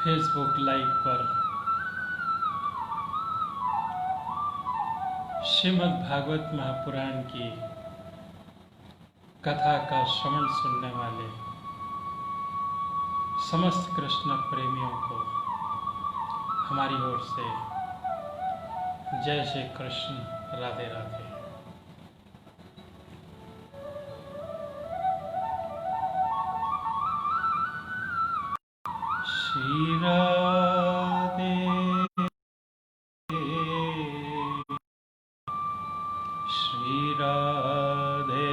Facebook live पर श्रीमद् भागवत महापुराण की कथा का श्रवण सुनने वाले समस्त कृष्ण प्रेमियों को हमारी ओर से जय श्री कृष्ण, राधे राधे। श्री राधे श्री राधे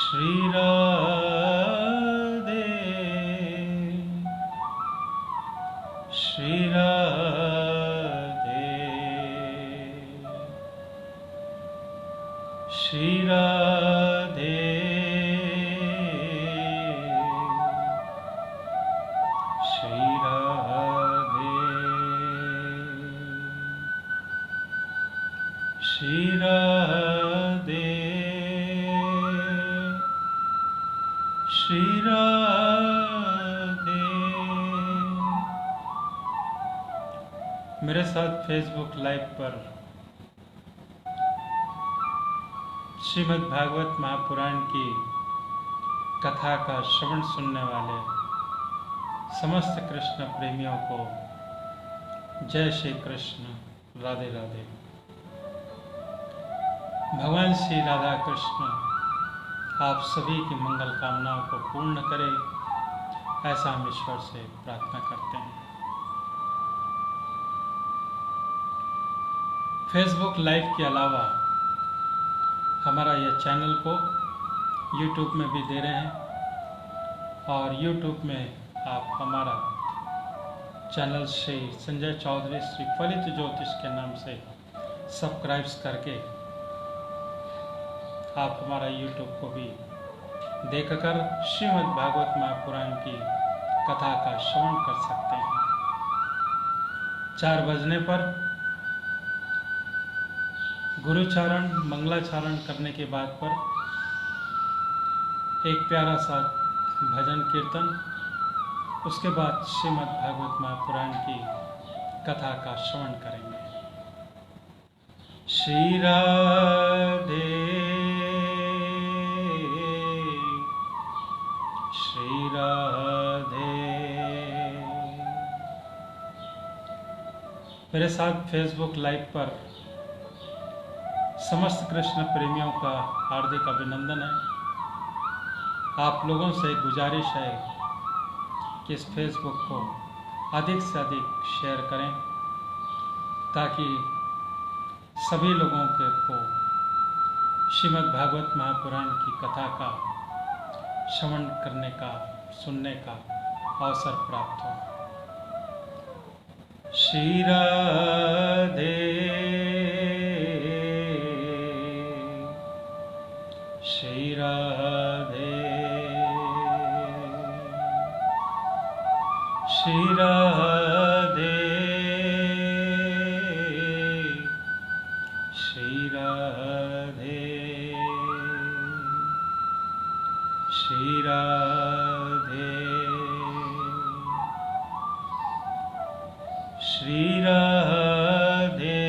श्री राधे श्री राधे श्री राधे श्री राधे श्री राधे श्री राधे। मेरे साथ फेसबुक लाइव पर श्रीमद् भागवत महापुराण की कथा का श्रवण सुनने वाले समस्त कृष्ण प्रेमियों को जय श्री कृष्ण, राधे राधे। भगवान श्री राधा कृष्ण आप सभी की मंगल कामनाओं को पूर्ण करें, ऐसा हम ईश्वर से प्रार्थना करते हैं। फेसबुक लाइव के अलावा हमारा यह चैनल को यूट्यूब में भी दे रहे हैं और यूट्यूब में आप हमारा चैनल श्री संजय चौधरी श्री फलित ज्योतिष के नाम से सब्सक्राइब्स करके आप हमारा यूट्यूब को भी देखकर श्रीमद् भागवत महापुराण की कथा का श्रवण कर सकते हैं। 4 बजने पर गुरुचारण मंगलाचारण करने के बाद पर एक प्यारा सा भजन कीर्तन, उसके बाद श्रीमद् भागवत महापुराण की कथा का श्रवण करेंगे। श्री राधे श्री राधे। मेरे साथ फेसबुक लाइव पर समस्त कृष्ण प्रेमियों का हार्दिक अभिनंदन है। आप लोगों से गुजारिश है कि इस फेसबुक को अधिक से अधिक शेयर करें ताकि सभी लोगों को श्रीमद् भागवत महापुराण की कथा का श्रवण करने का, सुनने का अवसर प्राप्त हो। श्री राधे श्री राधे श्री राधे श्री राधे श्री राधे श्री राधे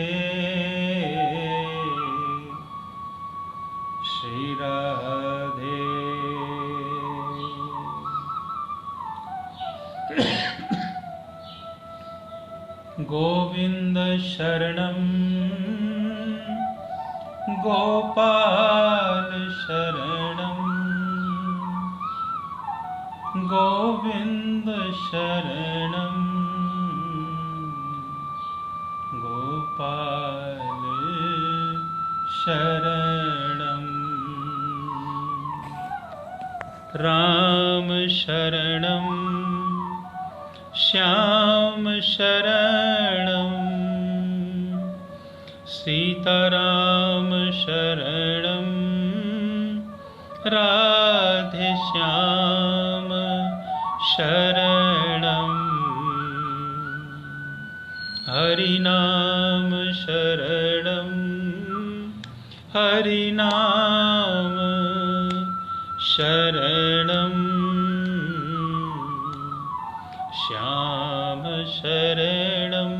श्री राधे। गोविंद शरणं गोपाल शरणं गोविंद शरणं गोपाल शरणं। राम शरणं श्याम शरणं सीताराम शरणं राधे श्याम शरणं। हरिनाम शरणं हरिनाम शरणं शरणं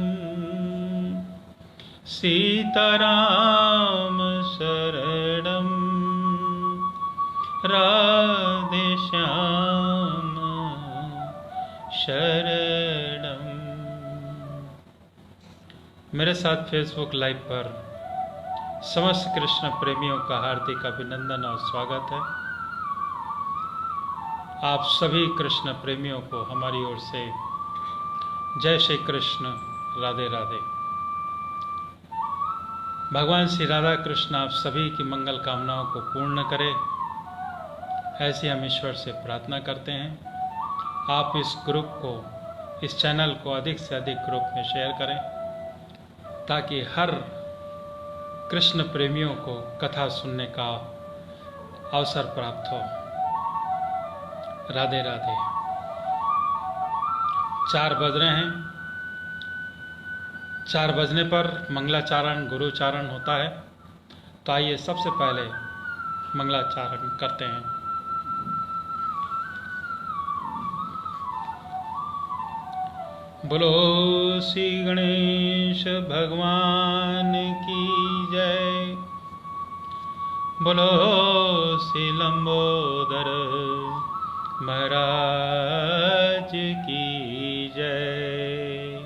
सीताराम शरणं राधेश्याम शरणं। मेरे साथ फेसबुक लाइव पर समस्त कृष्ण प्रेमियों का हार्दिक अभिनंदन और स्वागत है। आप सभी कृष्ण प्रेमियों को हमारी ओर से जय श्री कृष्ण, राधे राधे। भगवान श्री राधा कृष्ण आप सभी की मंगल कामनाओं को पूर्ण करें, ऐसी हम ईश्वर से प्रार्थना करते हैं। आप इस ग्रुप को, इस चैनल को अधिक से अधिक ग्रुप में शेयर करें ताकि हर कृष्ण प्रेमियों को कथा सुनने का अवसर प्राप्त हो। राधे राधे। 4 बज रहे हैं। 4 बजने पर मंगलाचारण गुरुचारण होता है, तो आइए सबसे पहले मंगलाचारण करते हैं। बोलो श्री गणेश भगवान की जय। बोलो श्री लंबोदर महाराज की जय।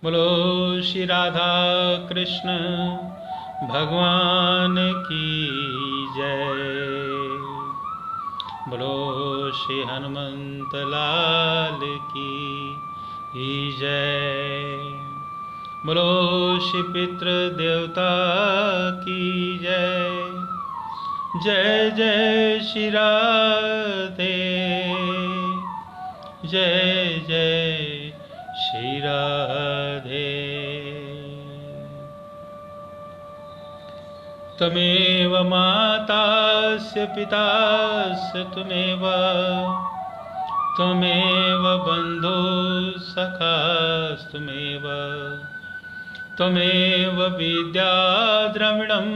बोलो श्री राधा कृष्ण भगवान की जय। बोलो श्री हनुमंत लाल की जय। बोलो श्री पितृ देवता की जय। जय जय श्री राधे, जय जय श्री राधे। त्वमेव मातास्य पितास्य त्वमेव बन्धु सखास्त्वमेव, त्वमेव विद्या द्रविणं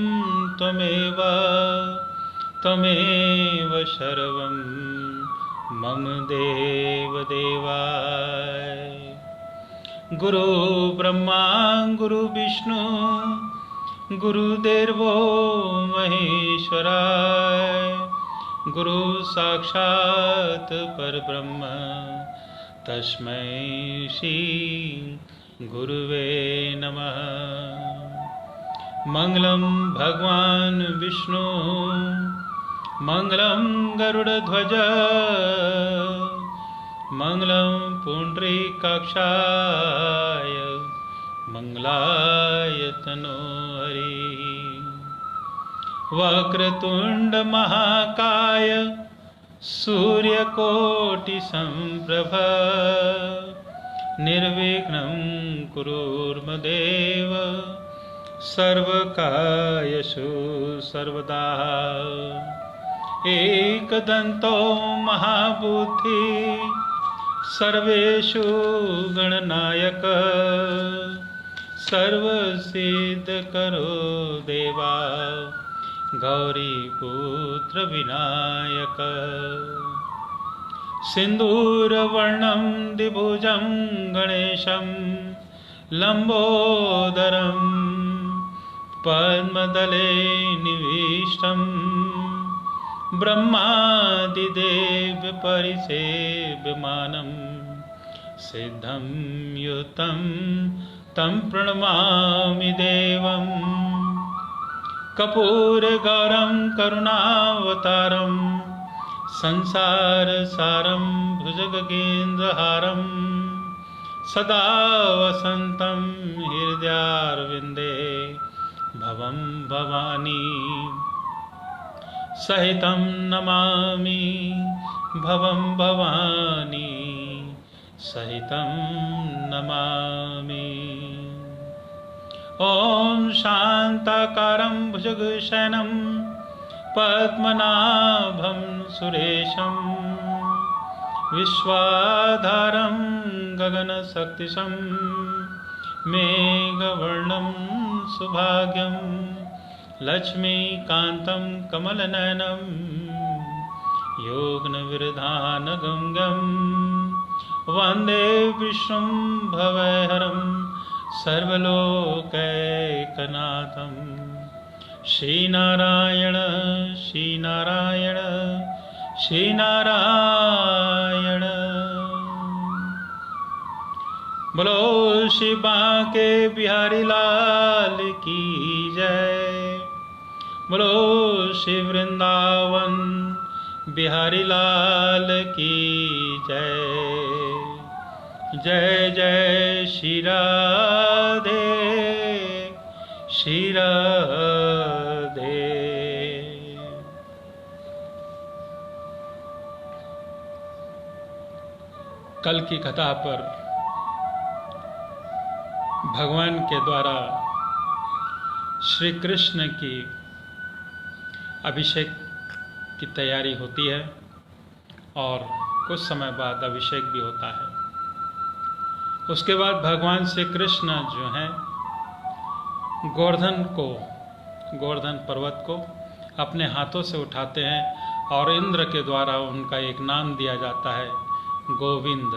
त्वमेव सर्वं मम देव देवाय। गुरु ब्रह्मा गुरु विष्णु गुरुदेवो महेश्वराय। गुरु साक्षात् परब्रह्म तस्मै श्री गुरुवे नमः। मंगलम भगवान विष्णु मंगलम गरुड़ध्वज मंगलम पुंडरीकाक्षाय मंगलाय तनोहरि। वक्रतुंड महाकाय सूर्यकोटि संप्रभ निर्विघ्नं कुरुर्मदेव सर्वकार्येषु सर्वदा। एकदन्तो महाबुद्धि सर्वेषु गणनायक सर्वसिद्धकरो देवा गौरीपुत्र विनायक। सिन्दूरवर्णं द्विभुजं गणेशं लम्बोदरं पद्मदले निविष्टं ब्रह्मादिदेवपरिसेव्यमानं सिद्धं युतं तं प्रणमामि देवम्। कपूरगौरं करुणावतारं संसारसारं भुजगेन्द्रहारं सदा वसन्तं हृदयारविन्दे भवं भवानी सहितं नमामि भवं भवानी सहितं नमामि। ओम शांताकारं भुजगशयनं पद्मनाभं सुरेशं विश्वाधारं गगनसदृशं मेघवर्णं सुभाग्यं लक्ष्मीकान्तं कमलनयनं योगनविरधानगम्यं वन्दे विष्णुं सर्वलोकैकनाथं। श्रीनारायण श्रीनारायण श्रीनारायण। बोलो श्री बांके बिहारी लाल की जय। बोलो श्री वृंदावन बिहारी लाल की जय। जय जय श्री राधे श्री राधे। कल की कथा पर भगवान के द्वारा श्री कृष्ण की अभिषेक की तैयारी होती है और कुछ समय बाद अभिषेक भी होता है। उसके बाद भगवान श्री कृष्ण जो हैं गोवर्धन पर्वत को अपने हाथों से उठाते हैं और इंद्र के द्वारा उनका एक नाम दिया जाता है, गोविंद।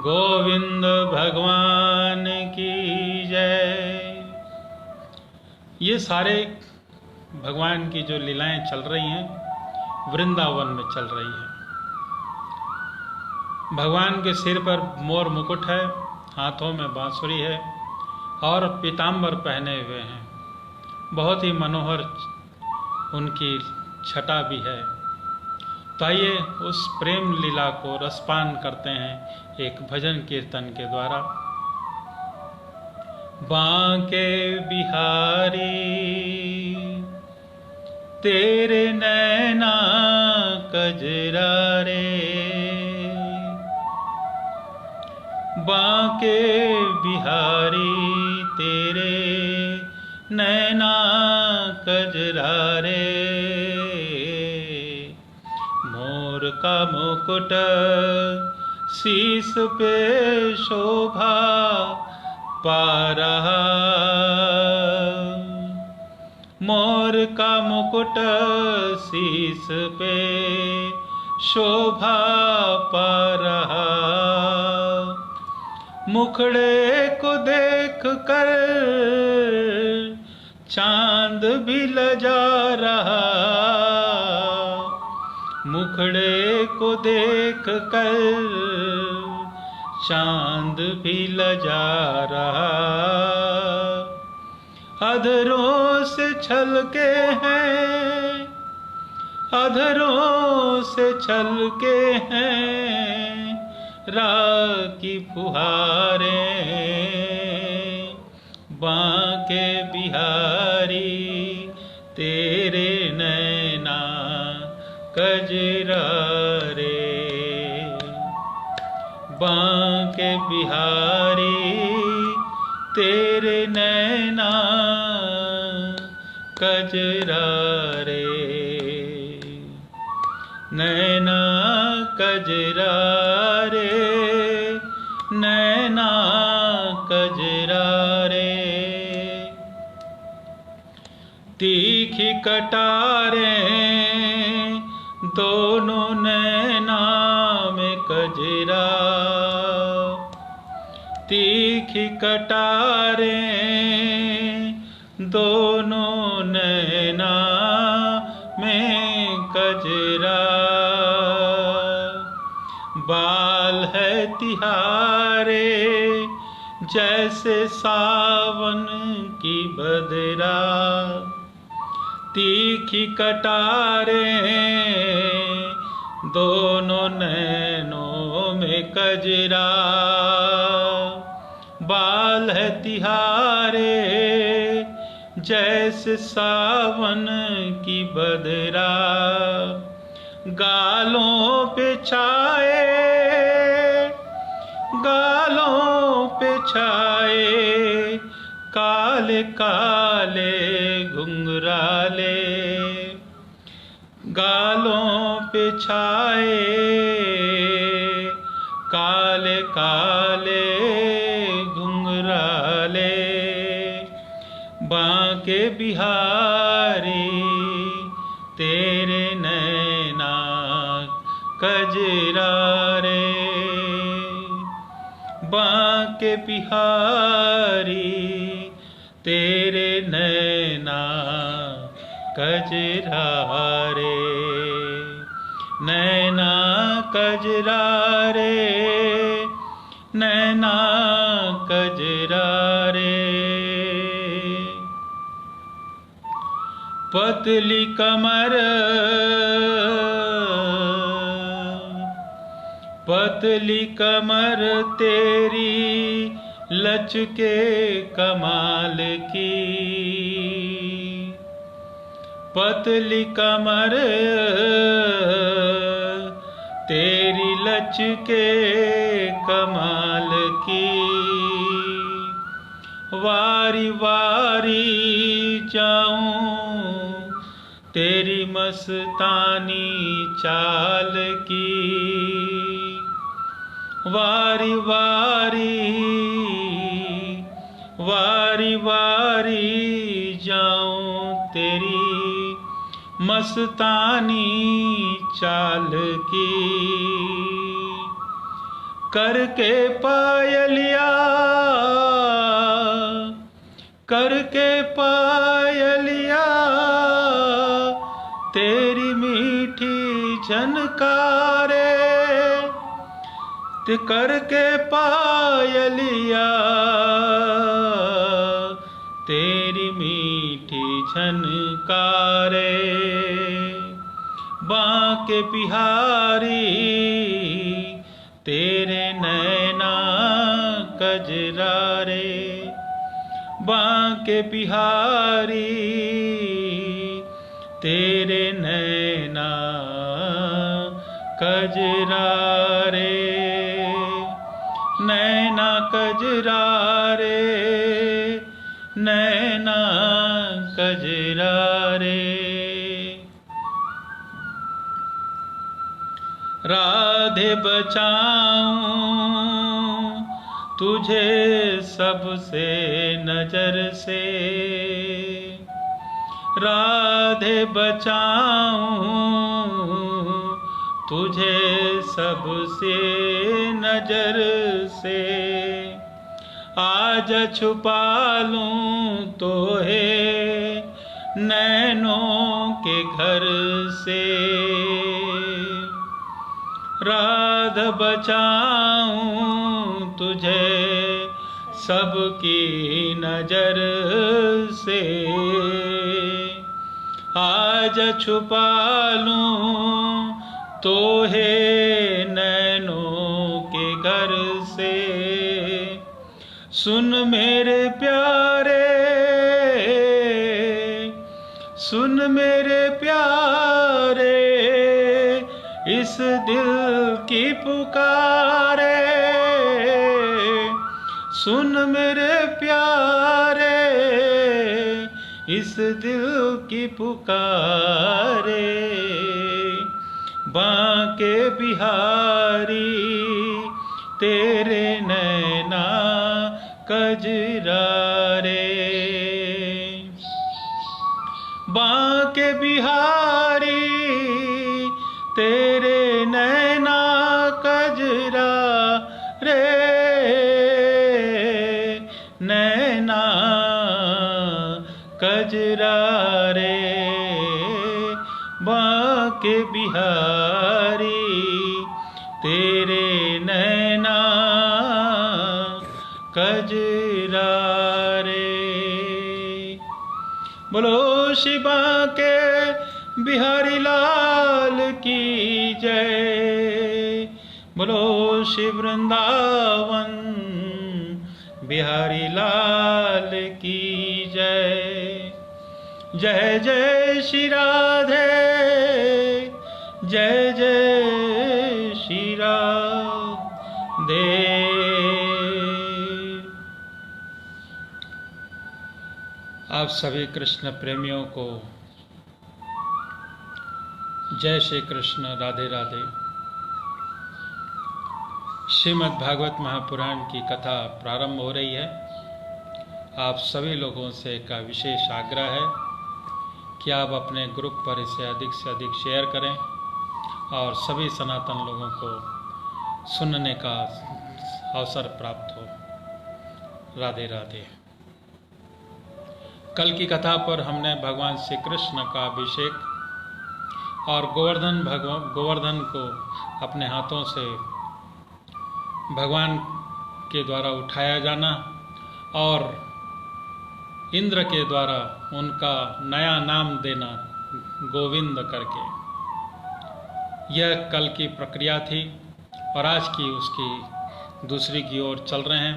गोविंद भगवान की जय। ये सारे भगवान की जो लीलाएं चल रही हैं वृंदावन में चल रही हैं। भगवान के सिर पर मोर मुकुट है, हाथों में बांसुरी है और पीताम्बर पहने हुए हैं। बहुत ही मनोहर उनकी छटा भी है। तो आइए उस प्रेम लीला को रसपान करते हैं एक भजन कीर्तन के द्वारा। बांके बिहारी तेरे नैना कजरा रे। बांके बिहारी तेरे नैना कजरा रे। मोर का मुकुट शीस पे शोभा पा रहा। मोर का मुकुट शीस पे शोभा पा रहा। मुखड़े को देख कर चांद भी लजा रहा। मुखड़े को देख कर चांद भी लजा रहा। अधरों से छलके हैं, अधरों से छलके हैं राह की फुहारें। बांके बिहारी तेरे नैना कजरा रे। बांके बिहारी तेरे नैना कजरा रे। नैना कजरा रे, नैना कजरा रे। तीखी कटारें दोनों नैना में कजरा। तीखी कटारें दोनों नैना में कजरा। बाल है तिहारे जैसे सावन की बदरा। तीखी कटारें दोनों नैनों में कजरा। बाल है तिहारे जैसे सावन की बदरा। गालों पे छाए, गालों पे छाए काले काले घुंघराले। गालों पे छाए काले काले घुंघराले। बांके बिहारी तेरे नैना कजरा बांके बिहारी तेरे नैना कजरारे, नैना कजरारे, नैना कजरारे। पतली कमर, पतली कमर तेरी लचके कमाल की, पतली कमर तेरी लचके कमाल की। वारी वारी जाऊं तेरी मस्तानी चाल की, वारी वारी, वारी वारी जाऊं तेरी मस्तानी चाल की। करके पायलिया, करके पायलिया तेरी मीठी झनकारे, ते करके पायलिया तेरी मीठी झनकारे। बांके बिहारी तेरे नैना कजरारे, बांके बिहारी तेरे नैना कजरारे, नैना कजरारे, नैना कजरारे। राधे बचाऊं तुझे सबसे नजर से, राधे बचाऊं तुझे सबसे नजर से। आज छुपा लूं तो है नैनों के घर से, राधा बचाऊं तुझे सबकी नजर से। आज छुपा लूं तो है नैनों के घर से। सुन मेरे प्यारे, सुन मेरे प्यारे इस दिल की पुकारे, सुन मेरे प्यारे इस दिल की पुकारे। बांके बिहारी तेरे नैना कजरारे, बांके बिहारी तेरे नैना कजरा रे, नैना कजरा रे। बांके बिहारी तेरे नैना कजरा रे। बोलो श्री बांके बिहारी लाल की जय, बोलो श्री वृंदावन बिहारी लाल की जय। जय जय श्री राधे, जय जय श्री राधे। आप सभी कृष्ण प्रेमियों को जय श्री कृष्ण, राधे राधे। श्रीमद् भागवत महापुराण की कथा प्रारंभ हो रही है। आप सभी लोगों से एक विशेष आग्रह है कि आप अपने ग्रुप पर इसे अधिक से अधिक शेयर करें और सभी सनातन लोगों को सुनने का अवसर प्राप्त हो। राधे राधे। कल की कथा पर हमने भगवान श्री कृष्ण का अभिषेक और गोवर्धन को अपने हाथों से भगवान के द्वारा उठाया जाना और इंद्र के द्वारा उनका नया नाम देना गोविंद करके, यह कल की प्रक्रिया थी और आज की उसकी दूसरी की ओर चल रहे हैं।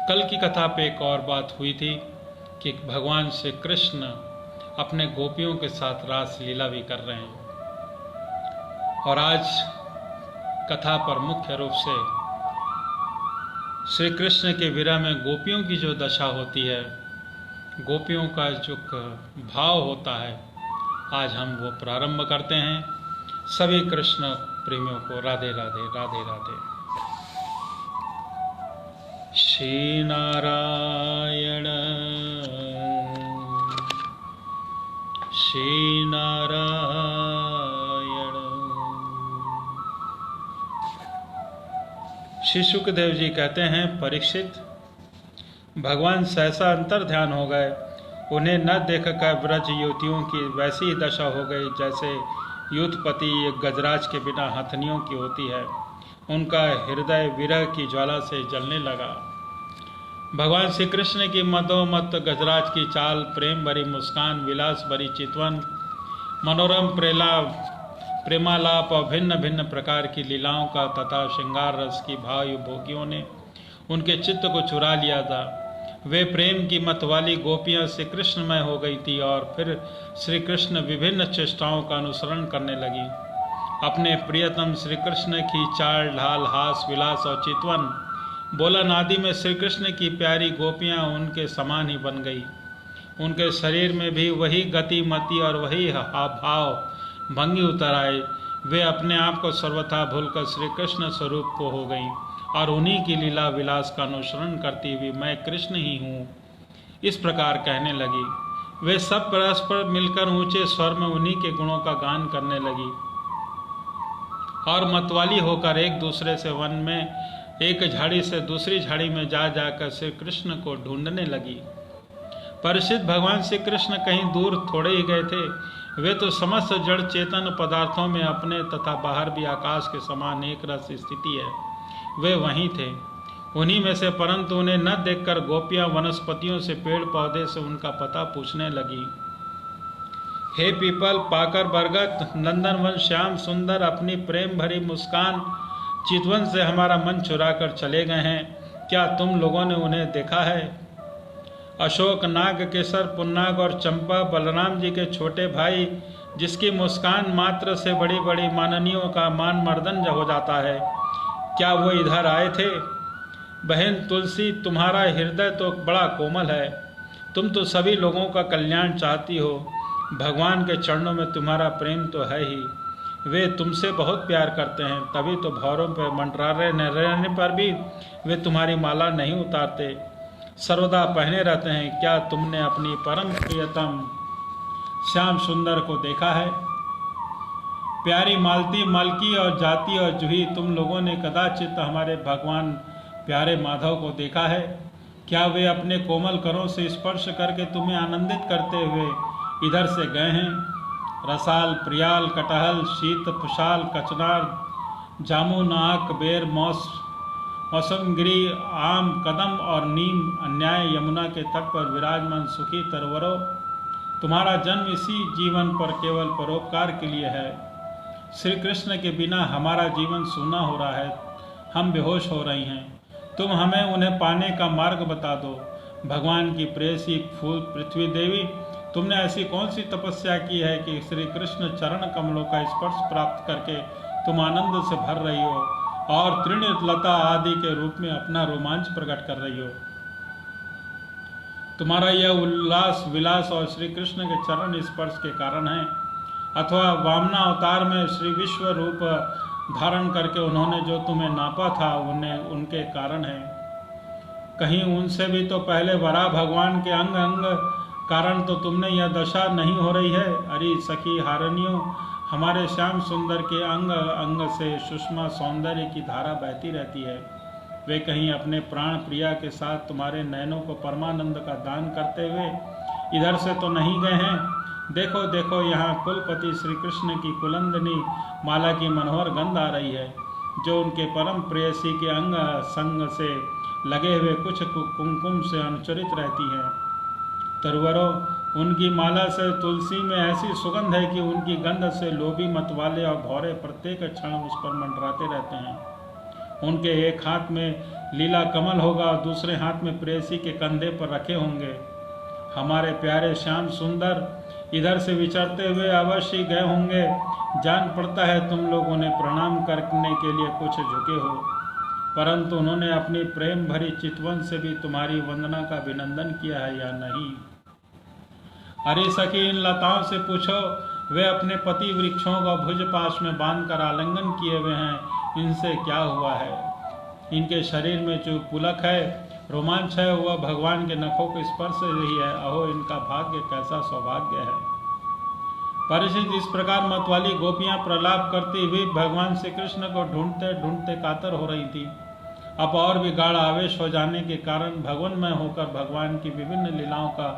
कल की कथा पे एक और बात हुई थी कि भगवान श्री कृष्ण अपने गोपियों के साथ रास लीला भी कर रहे हैं और आज कथा पर मुख्य रूप से श्री कृष्ण के विरह में गोपियों की जो दशा होती है, गोपियों का जो भाव होता है, आज हम वो प्रारंभ करते हैं। सभी कृष्ण प्रेमियों को राधे राधे राधे राधे। श्री नारायण श्री नारायण। श्री सुखदेव जी कहते हैं, परीक्षित, भगवान सहसा अंतर ध्यान हो गए। उन्हें न देखकर ब्रज युवतियों की वैसी ही दशा हो गई जैसे युद्धपति गजराज के बिना हथनियों की होती है। उनका हृदय विरह की ज्वाला से जलने लगा। भगवान श्री कृष्ण की मदोमत गजराज की चाल, प्रेम भरी मुस्कान, विलास भरी चितवन, मनोरम प्रेमालाप और भिन्न भिन्न प्रकार की लीलाओं का तथा श्रृंगार रस की भाव भोगियों ने उनके चित्त को चुरा लिया था। वे प्रेम की मतवाली गोपियां श्री कृष्णमय हो गई थी और फिर श्री कृष्ण विभिन्न चेष्टाओं का अनुसरण करने लगी। अपने प्रियतम श्री कृष्ण की चाल ढाल, हास विलास और चितवन बोलन आदि में श्री कृष्ण की प्यारी गोपियां उनके समान ही बन गई। उनके शरीर में भी वही गति मति और वही भाव भंगी उतर आए। वे अपने आप को सर्वथा भूलकर श्री कृष्ण स्वरूप को हो गई और उन्हीं की लीला विलास का अनुसरण करती हुई मैं कृष्ण ही हूँ, इस प्रकार कहने लगी। वे सब परस्पर मिलकर ऊंचे स्वर में उन्हीं के गुणों का गान करने लगी और मतवाली होकर एक दूसरे से वन में एक झाड़ी से दूसरी झाड़ी में जा जाकर श्री कृष्ण को ढूंढने लगी। परिचित, भगवान श्री कृष्ण कहीं दूर थोड़े ही गए थे। वे तो समस्त जड़ चेतन पदार्थों में अपने तथा बाहर भी आकाश के समान एक रस स्थिति है, वे वहीं थे, उन्हीं में से। परंतु उन्हें न देखकर गोपियां वनस्पतियों से, पेड़ पौधे से उनका पता पूछने लगी। हे पीपल, पाकर, बरगद, नंदनवन, श्याम सुंदर अपनी प्रेम भरी मुस्कान चितवन से हमारा मन चुरा कर चले गए हैं, क्या तुम लोगों ने उन्हें देखा है? अशोक, नाग, केसर, पुन्नाग और चंपा बलराम जी के छोटे भाई, जिसकी मुस्कान मात्र से बड़ी बड़ी माननियों का मान मर्दन हो जाता है, क्या वो इधर आए थे? बहन तुलसी, तुम्हारा हृदय तो बड़ा कोमल है, तुम तो सभी लोगों का कल्याण चाहती हो। भगवान के चरणों में तुम्हारा प्रेम तो है ही, वे तुमसे बहुत प्यार करते हैं, तभी तो भौरों पर मंडरारे रहने पर भी वे तुम्हारी माला नहीं उतारते, सर्वदा पहने रहते हैं। क्या तुमने अपनी परम प्रियतम श्याम सुंदर को देखा है? प्यारी मालती, मालकी और जाति और जूही, तुम लोगों ने कदाचित हमारे भगवान प्यारे माधव को देखा है? क्या वे अपने कोमल करों से स्पर्श करके तुम्हें आनंदित करते हुए इधर से गए हैं? रसाल, प्रियाल, कटहल, शीत, पुशाल, कचनार, जामुन, आक, बेर, मौसमगिरी, आम, कदम और नीम, अन्याय यमुना के तट पर विराजमान सुखी तरवरों, तुम्हारा जन्म इसी जीवन पर केवल परोपकार के लिए है। श्री कृष्ण के बिना हमारा जीवन सूना हो रहा है, हम बेहोश हो रही हैं, तुम हमें उन्हें पाने का मार्ग बता दो। भगवान की प्रेयसी फूल पृथ्वी देवी, तुमने ऐसी कौन सी तपस्या की है कि श्री कृष्ण चरण कमलों का स्पर्श प्राप्त करके तुम आनंद से भर रही हो और तृण लता आदि के रूप में अपना रोमांच प्रकट कर रही हो? तुम्हारा यह उल्लास विलास और श्री कृष्ण के चरण स्पर्श के कारण है, अथवा वामना अवतार में श्री विश्व रूप धारण करके उन्होंने जो तुम्हें नापा था उनके कारण है? कहीं उनसे भी तो पहले वराह भगवान के अंग अंग कारण तो तुमने यह दशा नहीं हो रही है। अरे सखी हारनियों, हमारे श्याम सुंदर के अंग अंग से सुषमा सौंदर्य की धारा बहती रहती है। वे कहीं अपने प्राण प्रिया के साथ तुम्हारे नयनों को परमानंद का दान करते हुए इधर से तो नहीं गए हैं? देखो देखो, यहाँ कुलपति श्री कृष्ण की कुलंदनी माला की मनोहर गंध आ रही है, जो उनके परम प्रेयसी के अंग संग से लगे हुए कुछ कुमकुम से अनुचरित रहती है। तरुवरों, उनकी माला से तुलसी में ऐसी सुगंध है कि उनकी गंध से लोभी मतवाले और भौरे प्रत्येक क्षण उस पर मंडराते रहते हैं। उनके एक हाथ में लीला कमल होगा और दूसरे हाथ में प्रेयसी के कंधे पर रखे होंगे। हमारे प्यारे श्याम सुंदर इधर से विचरते हुए अवश्य गए होंगे। जान पड़ता है तुम लोग उन्हें प्रणाम करने के लिए कुछ झुके हो, परंतु उन्होंने अपनी प्रेम भरी चितवन से भी तुम्हारी वंदना का अभिनंदन किया है या नहीं? अरे सखी, इन लताओं से पूछो, वे अपने पति वृक्षों का भुज पाश में बांधकर आलिंगन किए हुए हैं, इनसे क्या हुआ है? इनके शरीर में जो पुलक है, रोमांच है, वह भगवान के नखों के स्पर्श ही है। अहो, इनका भाग्य कैसा सौभाग्य है। परिचित इस प्रकार मतवाली गोपियां प्रलाप करती हुई भगवान श्री कृष्ण को ढूंढते ढूंढते कातर हो रही थी। अब और भी गाढ़ आवेश हो जाने के कारण भगवानमय होकर भगवान की विभिन्न लीलाओं का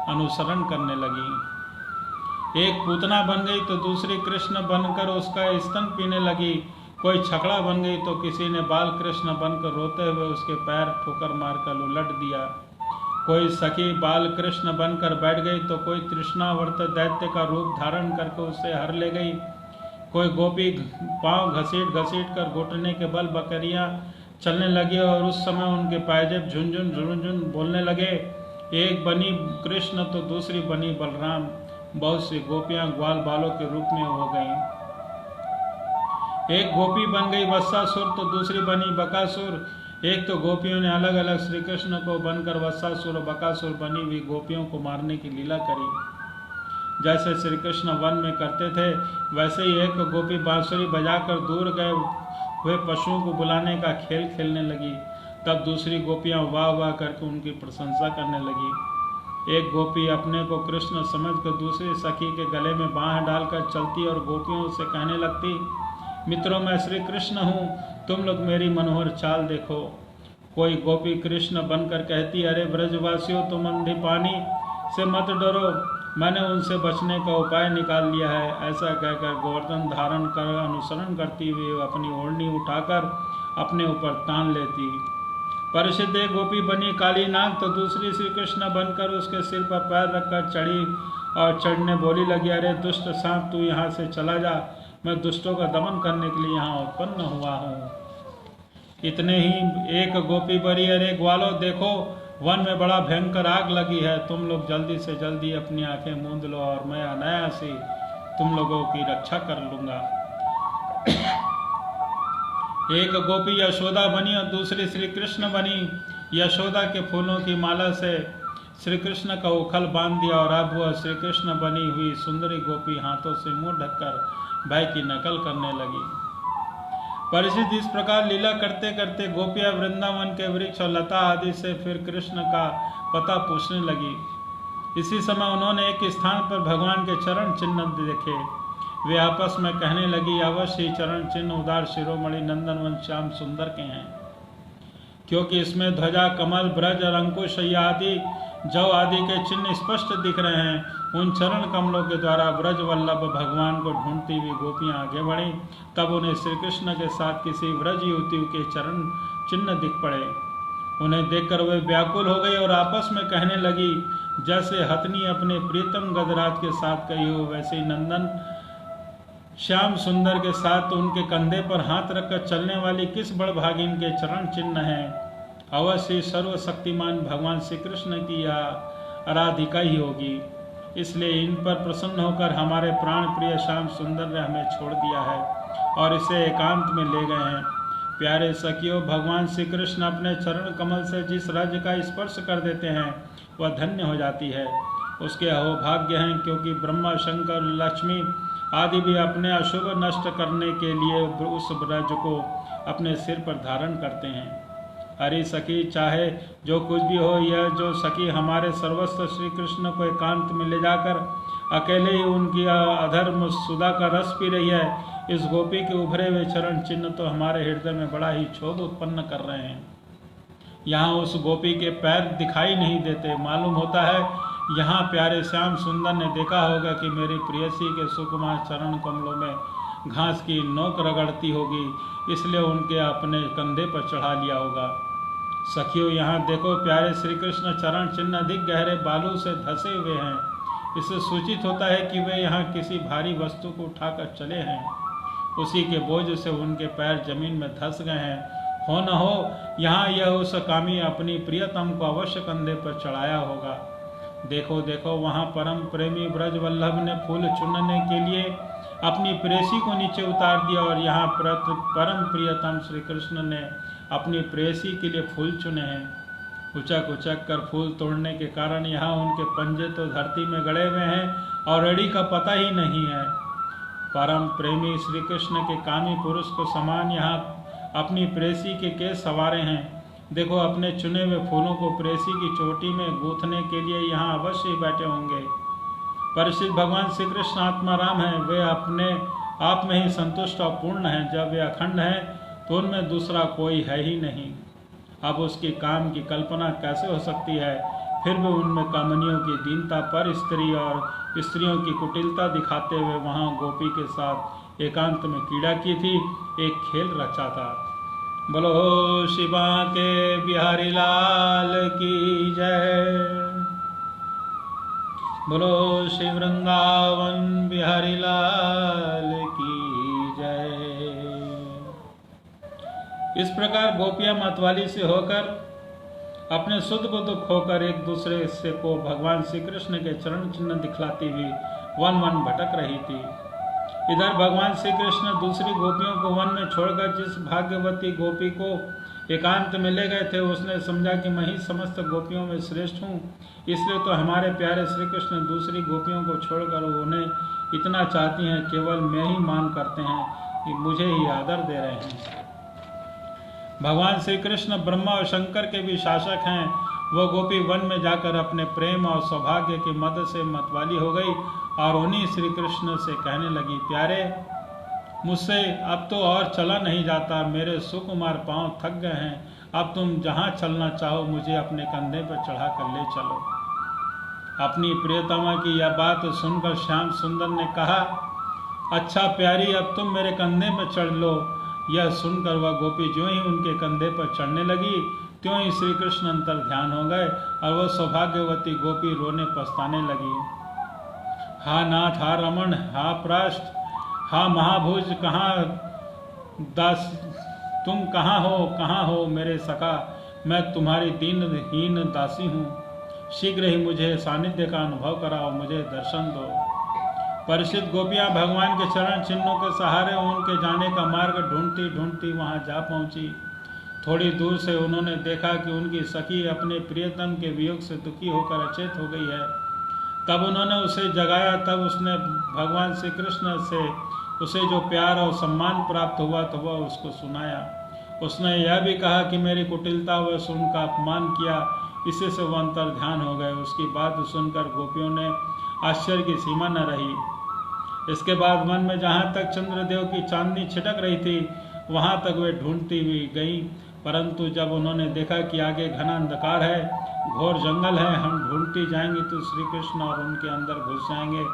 अनुसरण करने लगी। एक पूतना बन गई तो दूसरी कृष्ण बनकर उसका स्तन पीने लगी। कोई छकड़ा बन गई तो किसी ने बाल कृष्ण बनकर रोते हुए उसके पैर ठोकर मारकर उलट दिया। कोई सखी बाल कृष्ण बनकर बैठ गई तो कोई तृष्णावर्त दैत्य का रूप धारण करके उससे हर ले गई। कोई गोपी पांव घसीट घसीट कर घुटने के बल बकरियां चलने लगी और उस समय उनके पायजेब झुनझुन झुनझुन बोलने लगे। एक बनी कृष्ण तो दूसरी बनी बलराम। बहुत सी गोपियां ग्वाल बालों के रूप में हो गईं। एक गोपी बन गई वत्सासुर तो दूसरी बनी बकासुर। एक तो गोपियों ने अलग अलग श्री कृष्ण को बनकर वत्सासुर और बकासुर बनी हुई गोपियों को मारने की लीला करी। जैसे श्री कृष्ण वन में करते थे, वैसे ही एक गोपी बांसुरी बजाकर दूर गए हुए पशुओं को बुलाने का खेल खेलने लगी। तब दूसरी गोपियां वाह वाह करके उनकी प्रशंसा करने लगी। एक गोपी अपने को कृष्ण समझकर दूसरी सखी के गले में बाँह डालकर चलती और गोपियों से कहने लगती, मित्रों, मैं श्री कृष्ण हूँ, तुम लोग मेरी मनोहर चाल देखो। कोई गोपी कृष्ण बनकर कहती, अरे ब्रजवासियों, तुम अंधी पानी से मत डरो, मैंने उनसे बचने का उपाय निकाल लिया है। ऐसा कहकर गोवर्धन धारण कर अनुसरण करती हुई अपनी ओढ़नी उठाकर अपने ऊपर तान लेती। परिषद एक गोपी बनी काली नाग तो दूसरी श्री कृष्ण बनकर उसके सिर पर पैर रखकर चढ़ी और चढ़ने बोली लगी, अरे दुष्ट सांप, तू यहाँ से चला जा, मैं दुष्टों का दमन करने के लिए यहाँ उत्पन्न हुआ हूँ। इतने ही एक गोपी बड़ी, अरे ग्वालों, देखो वन में बड़ा भयंकर आग लगी है, तुम लोग जल्दी से जल्दी अपनी आंखें मूंद लो और मैं अनायास ही तुम लोगों की रक्षा कर लूँगा। एक गोपी यशोदा बनी और दूसरी श्री कृष्ण बनी। यशोदा के फूलों की माला से श्री कृष्ण का उखल बांध दिया और अब वह श्री कृष्ण बनी हुई सुंदरी गोपी हाथों से मुंह ढककर भय की नकल करने लगी। परिचित इस प्रकार लीला करते करते गोपियां वृंदावन के वृक्ष और लता आदि से फिर कृष्ण का पता पूछने लगी। इसी समय उन्होंने एक स्थान पर भगवान के चरण चिन्ह देखे। वे आपस में कहने लगी, अवश्य ही चरण चिन्ह उदार शिरोमणि नंदनवन श्याम सुंदर के हैं, क्योंकि इसमें ध्वजा, कमल, ब्रज और अंकुश आदि जौ आदि के चिन्ह स्पष्ट दिख रहे हैं। उन चरण कमलों के द्वारा ब्रज वल्लभ भगवान को ढूंढती हुई गोपियां आगे बढ़ी। तब उन्हें श्री कृष्ण के साथ किसी ब्रज युवती के चरण चिन्ह दिख पड़े। उन्हें देखकर वे व्याकुल हो गई और आपस में कहने लगी, जैसे हथनी अपने प्रीतम गजराज के साथ गई हो, वैसे नंदन श्याम सुंदर के साथ उनके कंधे पर हाथ रखकर चलने वाली किस बड़भागिन के चरण चिन्ह हैं। अवश्य सर्वशक्तिमान भगवान श्री कृष्ण की यह आराधिका ही होगी। इसलिए इन पर प्रसन्न होकर हमारे प्राण प्रिय श्याम सुंदर ने हमें छोड़ दिया है और इसे एकांत में ले गए हैं। प्यारे सखियों, भगवान श्री कृष्ण अपने चरण कमल से जिस राज्य का स्पर्श कर देते हैं वह धन्य हो जाती है। उसके अहोभाग्य हैं, क्योंकि ब्रह्मा, शंकर, लक्ष्मी आदि भी अपने अशुभ नष्ट करने के लिए उस ब्रज को अपने सिर पर धारण करते हैं। अरे सखी, चाहे जो कुछ भी हो, यह जो सखी हमारे सर्वस्व श्री कृष्ण को एकांत में ले जाकर अकेले ही उनकी अधर्म सुधा का रस पी रही है, इस गोपी के उभरे हुए चरण चिन्ह तो हमारे हृदय में बड़ा ही क्षोभ उत्पन्न कर रहे हैं। यहाँ उस गोपी के पैर दिखाई नहीं देते। मालूम होता है यहाँ प्यारे श्याम सुंदर ने देखा होगा कि मेरी प्रेयसी के सुकुमार चरण कमलों में घास की नोक रगड़ती होगी, इसलिए उनके अपने कंधे पर चढ़ा लिया होगा। सखियों, यहाँ देखो, प्यारे श्री कृष्ण चरण चिन्ह अधिक गहरे बालू से धसे हुए हैं। इससे सूचित होता है कि वे यहाँ किसी भारी वस्तु को उठाकर चले हैं। उसी के बोझ से उनके पैर जमीन में धस गए हैं। हो न हो यहाँ यह उस कामी अपनी प्रियतम को अवश्य कंधे पर चढ़ाया होगा। देखो देखो, वहाँ परम प्रेमी ब्रज वल्लभ ने फूल चुनने के लिए अपनी प्रेयसी को नीचे उतार दिया और यहाँ परम प्रियतम श्री कृष्ण ने अपनी प्रेयसी के लिए फूल चुने हैं। उचक उचक कर फूल तोड़ने के कारण यहाँ उनके पंजे तो धरती में गड़े हुए हैं और एड़ी का पता ही नहीं है। परम प्रेमी श्री कृष्ण के कामी पुरुष को समान यहाँ अपनी प्रेयसी के केस संवारे हैं। देखो, अपने चुने हुए फूलों को प्रेयसी की चोटी में गूंथने के लिए यहाँ अवश्य ही बैठे होंगे। परिचित भगवान श्री कृष्ण आत्मा राम है। वे अपने आप में ही संतुष्ट और पूर्ण हैं। जब वे अखंड हैं तो उनमें दूसरा कोई है ही नहीं। अब उसकी काम की कल्पना कैसे हो सकती है? फिर भी उनमें कामनियों की दीनता पर स्त्री और स्त्रियों की कुटिलता दिखाते हुए वहाँ गोपी के साथ एकांत में क्रीड़ा की थी, एक खेल रचा था। बोलो शिवा के बिहारी लाल की जय। बोलो श्री वृंदावन बिहारी लाल की जय। इस प्रकार गोपियां मतवाली से होकर अपने शुद्ध बुद्ध खोकर एक दूसरे से को भगवान श्री कृष्ण के चरण चिन्ह दिखलाती हुई वन वन भटक रही थी। इधर भगवान श्री कृष्ण दूसरी गोपियों को वन में छोड़कर जिस भाग्यवती गोपी को एकांत में ले गए थे, उसने समझा कि मैं ही समस्त गोपियों में श्रेष्ठ हूँ, इसलिए तो हमारे प्यारे श्री कृष्ण दूसरी गोपियों को छोड़कर उन्हें इतना चाहती हैं, केवल मैं ही मान करते हैं कि मुझे ही आदर दे रहे हैं। भगवान श्री कृष्ण ब्रह्मा और शंकर के भी शासक हैं। वह गोपी वन में जाकर अपने प्रेम और सौभाग्य की मद से मतवाली हो गई और उन्हीं श्री कृष्ण से कहने लगी, प्यारे, मुझसे अब तो और चला नहीं जाता, मेरे सुकुमार पांव थक गए हैं, अब तुम जहाँ चलना चाहो मुझे अपने कंधे पर चढ़ा कर ले चलो। अपनी प्रियतमा की यह बात सुनकर श्याम सुंदर ने कहा, अच्छा प्यारी, अब तुम मेरे कंधे पर चढ़ लो। यह सुनकर वह गोपी जो ही उनके कंधे पर चढ़ने लगी, त्यों ही श्री कृष्ण अंतर ध्यान हो गए और वह सौभाग्यवती गोपी रोने पछताने लगी। हा नाथ, हा रमण, हा प्राष्ट, हा महाभुज, तुम कहाँ हो मेरे सखा, मैं तुम्हारी दीनहीन दासी हूँ, शीघ्र ही मुझे सानिध्य का अनुभव कराओ, मुझे दर्शन दो। परिचित गोपियां भगवान के चरण चिन्हों के सहारे उनके जाने का मार्ग ढूंढती ढूंढती वहां जा पहुंची। थोड़ी दूर से उन्होंने देखा कि उनकी सखी अपने प्रियतम के वियोग से दुखी होकर अचेत हो गई है। तब उन्होंने उसे जगाया। तब उसने भगवान श्री कृष्ण से उसे जो प्यार और सम्मान प्राप्त हुआ तो वह उसको सुनाया। उसने यह भी कहा कि मेरी कुटिलता व उनका अपमान किया, इसी से वह अंतर ध्यान हो गए। उसकी बात सुनकर गोपियों ने आश्चर्य की सीमा न रही। इसके बाद वन में जहाँ तक चंद्रदेव की चांदनी छिटक रही थी वहाँ तक वे ढूंढती हुई गई, परंतु जब उन्होंने देखा कि आगे घना अंधकार है, घोर जंगल है, हम ढूंढती जाएंगे तो श्री कृष्ण और उनके अंदर घुस जाएंगे,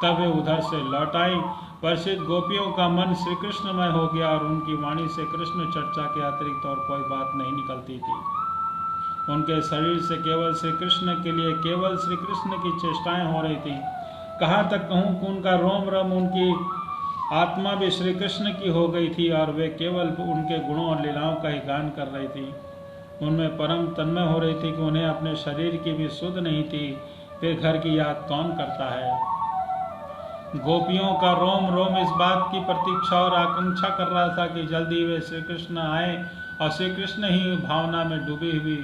तब वे उधर से लौट आई। परिचित गोपियों का मन श्री कृष्णमय हो गया और उनकी वाणी से कृष्ण चर्चा के अतिरिक्त और कोई बात नहीं निकलती थी। उनके शरीर से केवल श्री कृष्ण के लिए केवल श्री कृष्ण की चेष्टाएं हो रही थी। कहाँ तक कहूँ कि उनका रोम रोम, उनकी आत्मा भी श्री कृष्ण की हो गई थी और वे केवल उनके गुणों और लीलाओं का ही गान कर रही थी। उनमें परम तन्मय हो रही थी कि उन्हें अपने शरीर की भी सुध नहीं थी। फिर घर की याद कौन करता है। गोपियों का रोम रोम इस बात की प्रतीक्षा और आकांक्षा कर रहा था कि जल्दी वे श्री कृष्ण आए और श्री कृष्ण ही भावना में डूबी हुई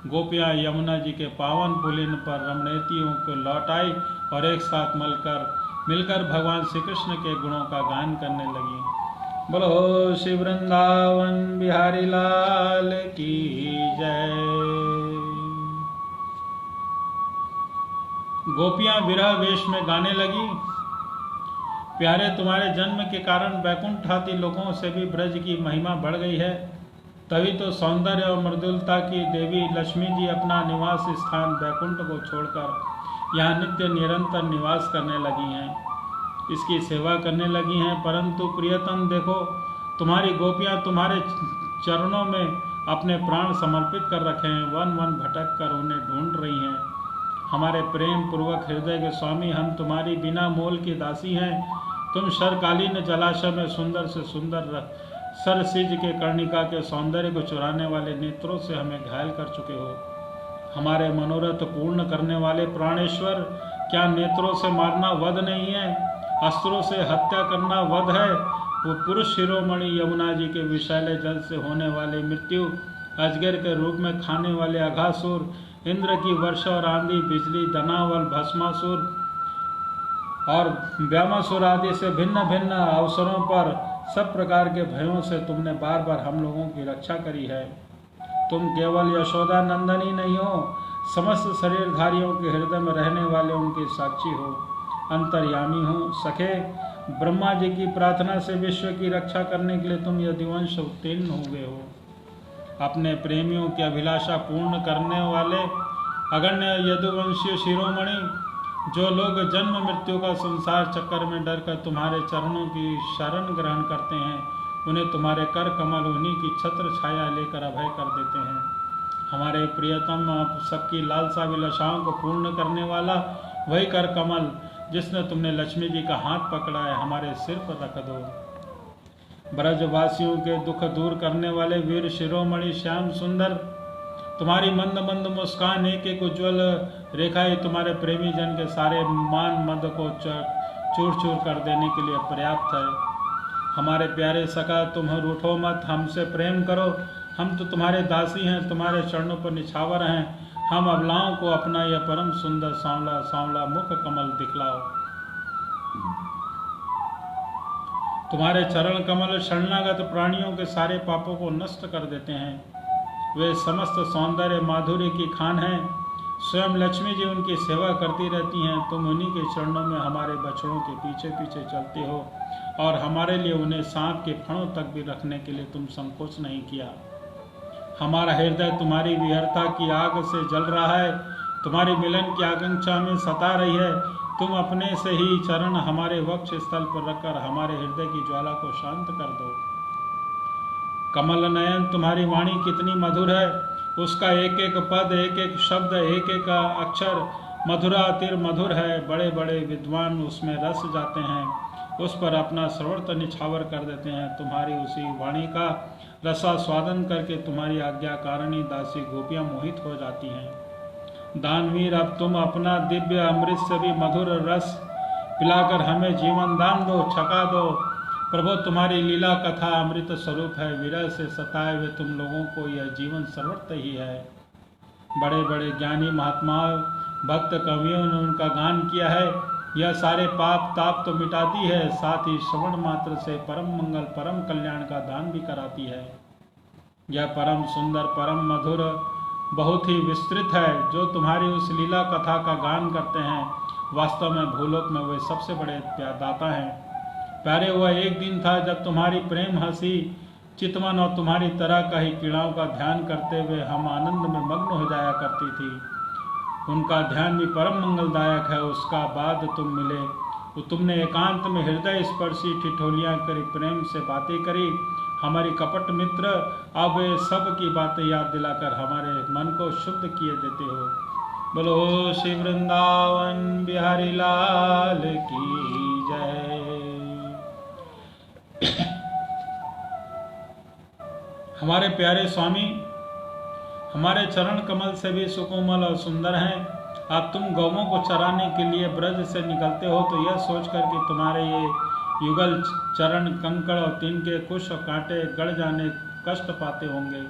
गोपियां यमुना जी के पावन पुलिन पर रमणीतियों को लौट आई और एक साथ मिलकर भगवान श्री कृष्ण के गुणों का गान करने लगी। बोलो श्री वृंदावन बिहारी लाल की जय। गोपियां विरह वेश में गाने लगी, प्यारे, तुम्हारे जन्म के कारण वैकुंठ आदि लोगों से भी ब्रज की महिमा बढ़ गई है। तभी तो सौंदर्य और मृदुलता की देवी लक्ष्मी जी अपना निवास स्थान बैकुंठ को छोड़कर यहाँ नित्य निरंतर निवास करने लगी हैं, इसकी सेवा करने लगी हैं। परंतु प्रियतम देखो, तुम्हारी गोपियाँ तुम्हारे चरणों में अपने प्राण समर्पित कर रखे हैं, वन वन भटक कर उन्हें ढूंढ रही हैं। हमारे प्रेम पूर्वक हृदय के स्वामी, हम तुम्हारी बिना मोल की दासी हैं। तुम शरकालीन जलाशय में सुंदर से सुंदर सरसिज के कर्णिका के सौंदर्य को चुराने वाले नेत्रों से हमें घायल कर चुके हो। हमारे मनोरथ पूर्ण करने वाले प्राणेश्वर, क्या नेत्रों से मारना वध नहीं है? अस्त्रों से हत्या करना वध है? वो पुरुष शिरोमणि यमुना जी के विषैले जल से होने वाले मृत्यु, अजगर के रूप में खाने वाले अघासुर, इंद्र की वर्षा और आंधी बिजली, दनावल, भस्मासुर और व्यामासुर आदि से भिन्न भिन्न अवसरों पर सब प्रकार के भयों से तुमने बार बार हम लोगों की रक्षा करी है। तुम केवल यशोदा नंदन ही नहीं हो, समस्त शरीरधारियों के हृदय में रहने वाले उनके साक्षी हो, अंतर्यामी हो। सखे, ब्रह्मा जी की प्रार्थना से विश्व की रक्षा करने के लिए तुम यदुवंश उत्तीर्ण हो गए हो। अपने प्रेमियों की अभिलाषा पूर्ण करने वाले अगण्य यदुवंशीय शिरोमणि, जो लोग जन्म मृत्यु का संसार चक्कर में डरकर तुम्हारे चरणों की शरण ग्रहण करते हैं, उन्हें तुम्हारे कर कमल उन्हीं की छत्र छाया लेकर अभय कर देते हैं। हमारे प्रियतम, सबकी लालसा विलासाओं को पूर्ण करने वाला वही कर कमल जिसने तुमने लक्ष्मी जी का हाथ पकड़ा है, हमारे सिर पर रख दो। ब्रजवासियों के दुख दूर करने वाले वीर शिरोमणि श्याम सुंदर, तुम्हारी मंद मंद मुस्कान एक एक उज्ज्वल रेखा ही तुम्हारे प्रेमी जन के सारे मान मद को चूर चूर कर देने के लिए पर्याप्त है। हमारे प्यारे सखा, तुम रूठो मत, हमसे प्रेम करो। हम तो तुम्हारे दासी हैं, तुम्हारे चरणों पर निछावर हैं। हम अबलाओं को अपना यह परम सुंदर सांवला सांवला मुख कमल दिखलाओ। तुम्हारे चरण कमल शरणागत प्राणियों के सारे पापों को नष्ट कर देते हैं। वे समस्त सौंदर्य माधुर्य की खान हैं। स्वयं लक्ष्मी जी उनकी सेवा करती रहती हैं। तुम उन्हीं के चरणों में हमारे बछड़ों के पीछे पीछे चलते हो और हमारे लिए उन्हें सांप के फणों तक भी रखने के लिए तुम संकोच नहीं किया। हमारा हृदय तुम्हारी विहरता की आग से जल रहा है, तुम्हारी मिलन की आकांक्षा में सता रही है। तुम अपने से ही चरण हमारे वक्ष स्थल पर रखकर हमारे हृदय की ज्वाला को शांत कर दो। कमल नयन, तुम्हारी वाणी कितनी मधुर है, उसका एक एक पद, एक एक शब्द, एक एक अक्षर मधुरातिर मधुर है। बड़े बड़े विद्वान उसमें रस जाते हैं, उस पर अपना सर्वत निछावर कर देते हैं। तुम्हारी उसी वाणी का रसास्वादन करके तुम्हारी आज्ञाकारिणी दासी गोपियां मोहित हो जाती हैं। दानवीर, अब तुम अपना दिव्य अमृत से भी मधुर रस पिलाकर हमें जीवन दान दो, छका दो। प्रभु, तुम्हारी लीला कथा अमृत स्वरूप है। विरह से सताए हुए तुम लोगों को यह जीवन सर्वत्र ही है। बड़े बड़े ज्ञानी महात्माओं, भक्त कवियों ने उनका गान किया है। यह सारे पाप ताप तो मिटाती है, साथ ही श्रवण मात्र से परम मंगल परम कल्याण का दान भी कराती है। यह परम सुंदर परम मधुर बहुत ही विस्तृत है। जो तुम्हारी उस लीला कथा का गान करते हैं, वास्तव में भूलोक में वे सबसे बड़े दाता हैं। प्यारे, वह एक दिन था जब तुम्हारी प्रेम हंसी चितवन और तुम्हारी तरह का ही पीड़ाओं का ध्यान करते हुए हम आनंद में मग्न हो जाया करती थी। उनका ध्यान भी परम मंगलदायक है। उसका बाद तुम मिले तो तुमने एकांत में हृदय स्पर्शी ठिठोलियाँ करी, प्रेम से बातें करी। हमारी कपट मित्र, अब वे सब की बातें याद दिलाकर हमारे मन को शुद्ध किए देते हो। बोलो श्री वृंदावन बिहारी लाल की जय। हमारे प्यारे स्वामी, हमारे चरण कमल से भी सुकोमल और सुंदर हैं। आप तुम गौओं को चराने के लिए ब्रज से निकलते हो तो यह सोचकर कि तुम्हारे ये युगल चरण कंकड़ और तिनके कुश और कांटे गड़ जाने कष्ट पाते होंगे,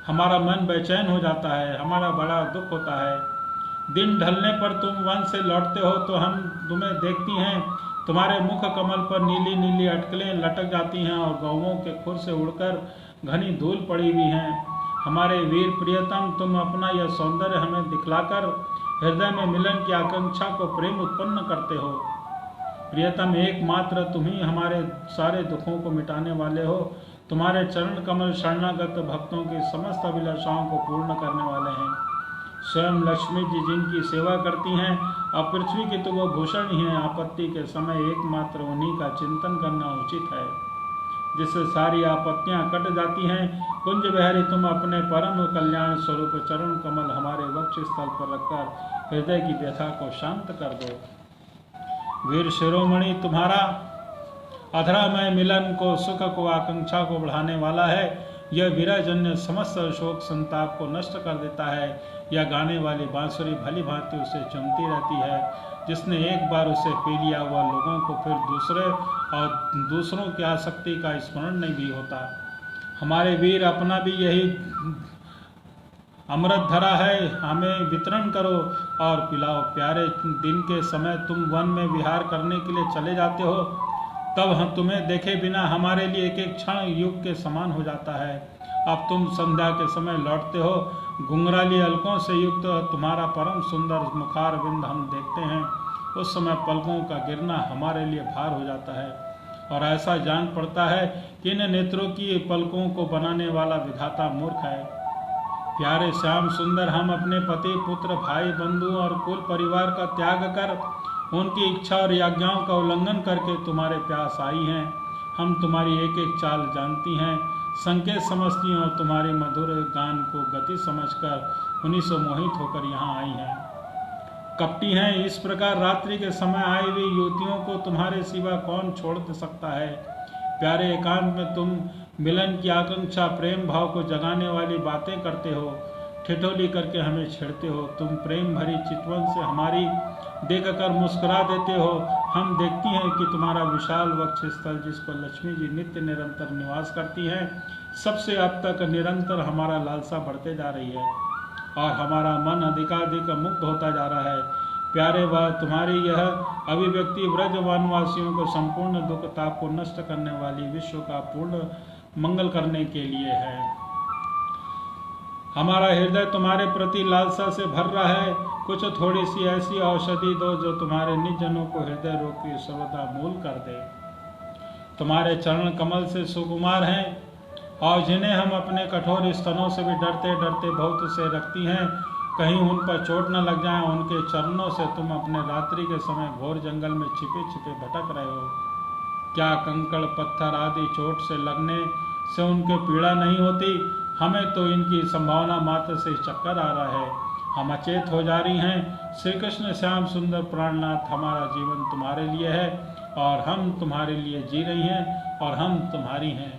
हमारा मन बेचैन हो जाता है, हमारा बड़ा दुख होता है। दिन ढलने पर तुम वन से लौटते हो तो हम तुम्हें देखती हैं। तुम्हारे मुख कमल पर नीली नीली अटकलें लटक जाती हैं और गौओं के खुर से उड़कर घनी धूल पड़ी हुई हैं। हमारे वीर प्रियतम, तुम अपना यह सौंदर्य हमें दिखलाकर हृदय में मिलन की आकांक्षा को प्रेम उत्पन्न करते हो। प्रियतम, एकमात्र तुम ही हमारे सारे दुखों को मिटाने वाले हो। तुम्हारे चरण कमल शरणागत भक्तों की समस्त अभिलाषाओं को पूर्ण करने वाले हैं। स्वयं लक्ष्मी जी जिनकी सेवा करती हैं, अब पृथ्वी की तो वो भूषण ही है। आपत्ति के समय एकमात्र उन्हीं का चिंतन करना उचित है, जिससे सारी आपत्तियां कट जाती हैं। कुंज बिहारी, तुम अपने परम कल्याण स्वरूप चरण कमल हमारे वक्ष स्थल पर रखकर हृदय की व्यथा को शांत कर दो। वीर शिरोमणि, तुम्हारा अधरामय मिलन को, सुख को, आकांक्षा को बढ़ाने वाला है। यह विरहजन्य समस्त शोक संताप को नष्ट कर देता है। यह गाने वाली बांसुरी भली भांति उसे चुमती रहती है। जिसने एक बार उसे पी लिया हुआ लोगों को फिर दूसरों की आसक्ति का स्मरण नहीं भी होता। हमारे वीर, अपना भी यही अमृत धरा है, हमें वितरण करो और पिलाओ। प्यारे, दिन के समय तुम वन में विहार करने के लिए चले जाते हो, तब हम तुम्हें देखे बिना हमारे लिए एक एक क्षण युग के समान हो जाता है। अब तुम संध्या के समय लौटते हो, घुंघराली अलकों से युक्त तुम्हारा परम सुंदर मुखार बिंद हम देखते हैं। उस समय पलकों का गिरना हमारे लिए भार हो जाता है और ऐसा जान पड़ता है कि इन नेत्रों की पलकों को बनाने वाला विधाता मूर्ख है। प्यारे श्याम सुंदर, हम अपने पति, पुत्र, भाई, बंधु और कुल परिवार का त्याग कर उनकी इच्छा और आज्ञाओं का उल्लंघन करके तुम्हारे प्यास आई हैं। हम तुम्हारी एक एक चाल जानती हैं, संकेत समझती हैं और तुम्हारे मधुर गान को गति समझकर उन्हीं से मोहित होकर यहाँ आई हैं। कपटी हैं, इस प्रकार रात्रि के समय आई हुई युवतियों को तुम्हारे सिवा कौन छोड़ सकता है। प्यारे, एकांत में तुम मिलन की आकांक्षा, प्रेम भाव को जगाने वाली बातें करते हो, ठिठोली करके हमें छेड़ते हो। तुम प्रेम भरी चितवन से हमारी देखकर मुस्कुरा देते हो। हम देखती हैं कि तुम्हारा विशाल वक्ष स्थल, जिस पर लक्ष्मी जी नित्य निरंतर निवास करती हैं, सबसे अब तक निरंतर हमारा लालसा बढ़ते जा रही है और हमारा मन अधिकाधिक मुक्त होता जा रहा है। प्यारे, वह तुम्हारी यह अभिव्यक्ति व्रज वनवासियों को संपूर्ण दुख ताप को नष्ट करने वाली, विश्व का पूर्ण मंगल करने के लिए है। हमारा हृदय तुम्हारे प्रति लालसा से भर रहा है। कुछ थोड़ी सी ऐसी औषधि दो जो तुम्हारे निजनों को हृदय रोग की सर्वदा मूल कर दे। तुम्हारे चरण कमल से सुकुमार हैं और जिन्हें हम अपने कठोर स्तनों से भी डरते डरते बहुत से रखती हैं, कहीं उन पर चोट न लग जाए। उनके चरणों से तुम अपने रात्रि के समय घोर जंगल में छिपे छिपे भटक रहे हो। क्या कंकड़ पत्थर आदि चोट से लगने से उनके पीड़ा नहीं होती? हमें तो इनकी संभावना मात्र से चक्कर आ रहा है। हम अचेत हो जा रही हैं। श्री कृष्ण श्याम सुंदर प्राणनाथ, हमारा जीवन तुम्हारे लिए है और हम तुम्हारे लिए जी रही हैं और हम तुम्हारी हैं।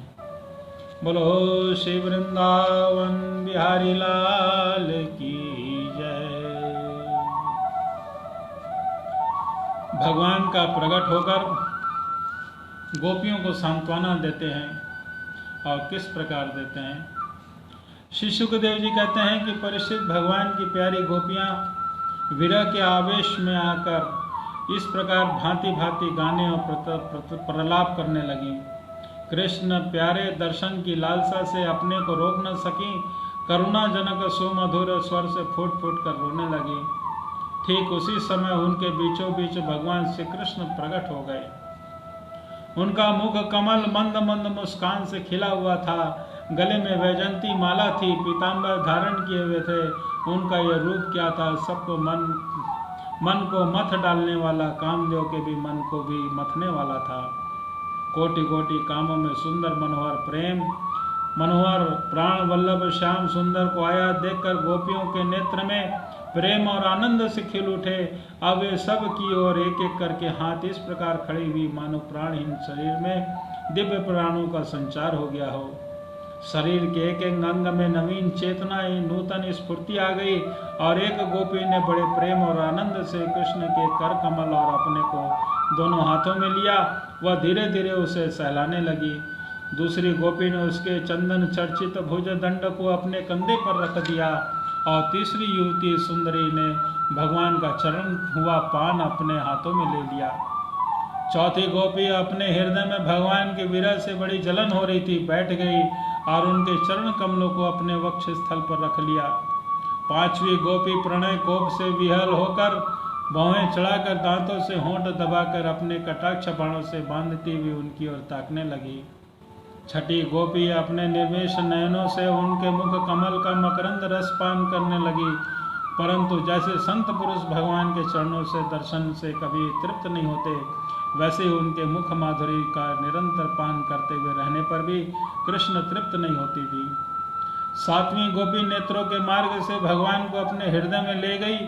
बोलो श्री वृंदावन बिहारी लाल की जय। भगवान का प्रकट होकर गोपियों को सांत्वना देते हैं और किस प्रकार देते हैं। श्री सुखदेव जी कहते हैं कि परीक्षित, भगवान की प्यारी गोपियां विरह के आवेश में आकर इस प्रकार भांति भांति गाने और प्रलाप करने लगी। कृष्ण प्यारे दर्शन की लालसा से अपने को रोक न सकी, करुणाजनक सुमधुर स्वर से फूट फूट कर रोने लगी। ठीक उसी समय उनके बीचों बीच भगवान श्री कृष्ण प्रकट हो गए। उनका मुख कमल मंद मंद मुस्कान से खिला हुआ था। गले में वैजंती माला थी, पीतांबर धारण किए हुए थे। उनका यह रूप क्या था, सबको मन को मथ डालने वाला, कामदेव के भी मन को भी मथने वाला था। कोटि कोटि कामों में सुंदर मनोहर प्रेम मनोहर प्राण वल्लभ श्याम सुंदर को आया देखकर गोपियों के नेत्र में प्रेम और आनंद से खिल उठे। अब वे सब की ओर एक एक करके हाथ इस प्रकार खड़ी हुई मानो प्राणहीन शरीर में दिव्य प्राणों का संचार हो गया हो। शरीर के एक एक अंग में नवीन चेतना, नूतन स्फूर्ति आ गई और एक गोपी ने बड़े प्रेम और आनंद से कृष्ण के कर कमल और अपने को दोनों हाथों में लिया। वह धीरे धीरे उसे सहलाने लगी। दूसरी गोपी ने उसके चंदन चर्चित भुज दंड को अपने कंधे पर रख दिया और तीसरी युवती सुंदरी ने भगवान का चरण हुआ पान अपने हाथों में ले लिया। चौथी गोपी अपने हृदय में भगवान के विरह से बड़ी जलन हो रही थी, बैठ गई और उनके चरण कमलों को अपने वक्ष स्थल पर रख लिया। पांचवी गोपी प्रणय कोप से विहल होकर भौहें चढ़ाकर दांतों से होंठ दबाकर अपने कटाक्ष बाणों से बांधती हुई उनकी ओर ताकने लगी। छठी गोपी अपने निर्वेश नयनों से उनके मुख कमल का मकरंद रस पान करने लगी, परंतु जैसे संत पुरुष भगवान के चरणों से दर्शन से कभी तृप्त नहीं होते, वैसे ही उनके मुख माधुरी का निरंतर पान करते हुए रहने पर भी कृष्ण तृप्त नहीं होती थी। सातवीं गोपी नेत्रों के मार्ग से भगवान को अपने हृदय में ले गई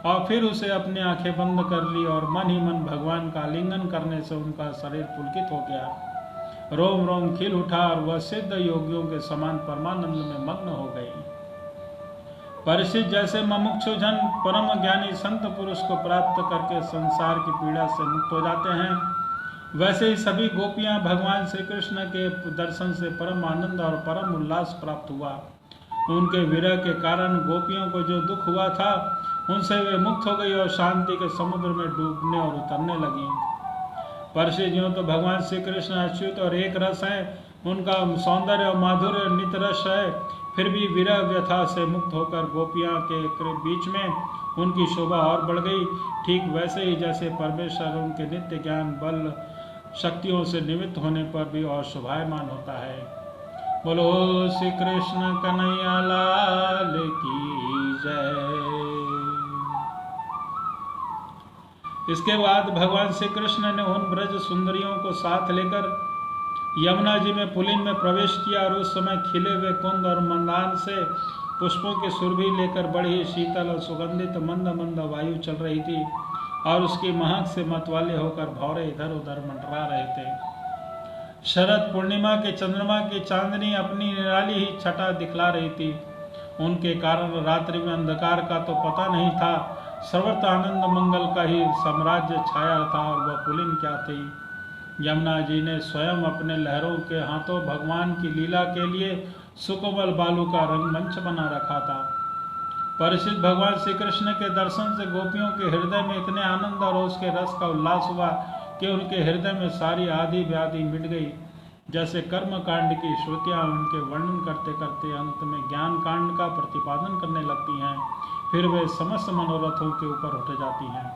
और फिर उसे अपनी आंखें बंद कर ली और मन ही मन भगवान का आलिंगन करने से उनका शरीर पुलकित हो गया, रोम रोम खिल उठा और वह सिद्ध योगियों के समान परमानंद में मग्न हो गई। परिचित जैसे मुमुक्षु जन परम ज्ञानी संत पुरुष को प्राप्त करके संसार की पीड़ा से मुक्त हो जाते हैं, वैसे ही सभी गोपियां भगवान श्री कृष्ण के दर्शन से परम आनंद और परम उल्लास प्राप्त हुआ। उनके विरह के कारण गोपियों को जो दुख हुआ था उनसे वे मुक्त हो गई और शांति के समुद्र में डूबने और उतरने लगी। परिचित ज्यों तो भगवान श्री कृष्ण अच्युत और एक रस है, उनका सौंदर्य और माधुर्य नित रस है, फिर भी विरह व्यथा से मुक्त होकर गोपियां के बीच में उनकी शोभा और बढ़ गई। ठीक वैसे ही जैसे परमेश्वर उनके नित्य ज्ञान बल शक्तियों से निमित्त होने पर भी और शोभायमान होता है। बोलो श्री कृष्ण कन्हैया लाल की जय। इसके बाद भगवान श्री कृष्ण ने उन ब्रज सुंदरियों को साथ लेकर यमुना जी में पुलिन में प्रवेश किया और उस समय खिले हुए कुंद और मंदान से पुष्पों की सुरभि लेकर बड़ी शीतल और सुगंधित मंद मंद वायु चल रही थी और उसकी महक से मतवाले होकर भौरे इधर उधर मंडरा रहे थे। शरद पूर्णिमा के चंद्रमा की चांदनी अपनी निराली ही छटा दिखला रही थी। उनके कारण रात्रि में अंधकार का तो पता नहीं था, सर्वत्र आनंद मंगल का ही साम्राज्य छाया था। और वह पुलिन क्या थी, यमुना जी ने स्वयं अपने लहरों के हाथों भगवान की लीला के लिए सुकोमल बालू का रंगमंच बना रखा था। परिचित भगवान श्री कृष्ण के दर्शन से गोपियों के हृदय में इतने आनंद और उसके रस का उल्लास हुआ कि उनके हृदय में सारी आदि व्याधि मिट गई। जैसे कर्म कांड की श्रुतियाँ उनके वर्णन करते करते अंत में ज्ञान कांड का प्रतिपादन करने लगती हैं, फिर वे समस्त मनोरथों के ऊपर उठ जाती हैं,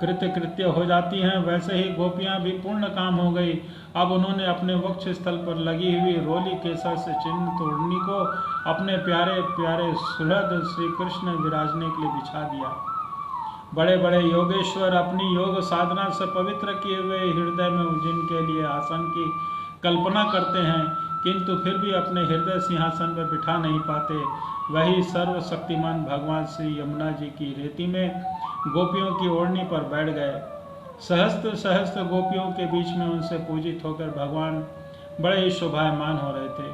कृत्य कृत्य हो जाती हैं। वैसे ही गोपियां भी पूर्ण काम हो गई। अब उन्होंने अपने वक्ष स्थल पर लगी हुई रोली केसर से चिन्हित ओढ़नी को अपने प्यारे प्यारे सुहृद श्री कृष्ण विराजने के लिए बिछा दिया। बड़े बड़े योगेश्वर अपनी योग साधना से पवित्र किए हुए हृदय में जिनके लिए आसन की कल्पना करते हैं, किंतु फिर भी अपने हृदय सिंहासन पर बिठा नहीं पाते, वही सर्वशक्तिमान भगवान श्री यमुना जी की रेती में गोपियों की ओढ़नी पर बैठ गए। सहस्त्र सहस्त्र गोपियों के बीच में उनसे पूजित होकर भगवान बड़े ही शोभायमान हो रहे थे।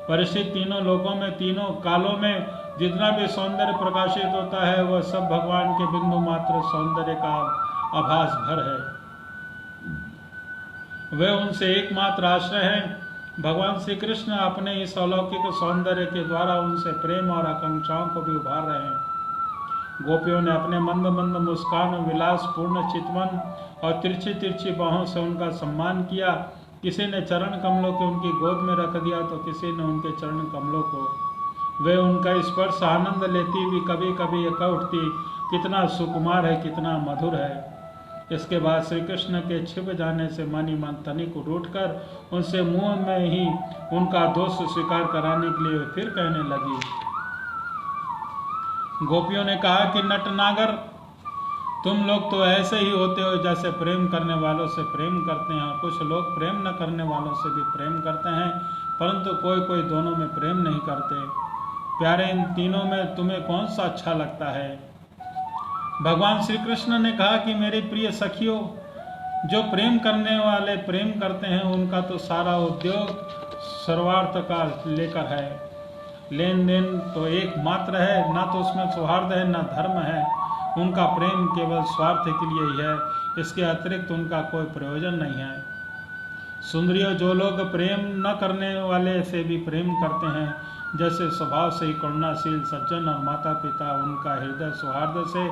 परिचित तीनों लोकों में तीनों कालों में जितना भी सौंदर्य प्रकाशित होता है वह सब भगवान के बिंदु मात्र सौंदर्य का आभास भर है। वे उनसे एकमात्र आश्रय हैं। भगवान श्री कृष्ण अपने इस अलौकिक सौंदर्य के द्वारा उनसे प्रेम और आकांक्षाओं को भी उभार रहे हैं। गोपियों ने अपने मंद मंद मुस्कान और विलास पूर्ण चितवन और तिरछी तिरछी बाहों से उनका सम्मान किया। किसी ने चरण कमलों को उनकी गोद में रख दिया तो किसी ने उनके चरण कमलों को। वे उनका स्पर्श आनंद लेती हुई कभी कभी ये कह उठती, कितना सुकुमार है, कितना मधुर है। इसके बाद श्री कृष्ण के छिप जाने से मन ही मन तनिक उठकर उनसे मुंह में ही उनका दोष स्वीकार कराने के लिए फिर कहने लगी। गोपियों ने कहा कि नटनागर, तुम लोग तो ऐसे ही होते हो जैसे प्रेम करने वालों से प्रेम करते हैं। कुछ लोग प्रेम न करने वालों से भी प्रेम करते हैं, परंतु कोई कोई दोनों में प्रेम नहीं करते। प्यारे, इन तीनों में तुम्हें कौन सा अच्छा लगता है? भगवान श्री कृष्ण ने कहा कि मेरी प्रिय सखियों, जो प्रेम करने वाले प्रेम करते हैं उनका तो सारा उद्योग सर्वार्थ का लेकर है। लेन देन तो एक मात्र है, ना तो उसमें सौहार्द है ना धर्म है। उनका प्रेम केवल स्वार्थ के लिए ही है, इसके अतिरिक्त उनका कोई प्रयोजन नहीं है। सुंदरियों, जो लोग प्रेम न करने वाले से भी प्रेम करते हैं, जैसे स्वभाव से ही करुणाशील सज्जन और माता पिता, उनका हृदय सौहार्द से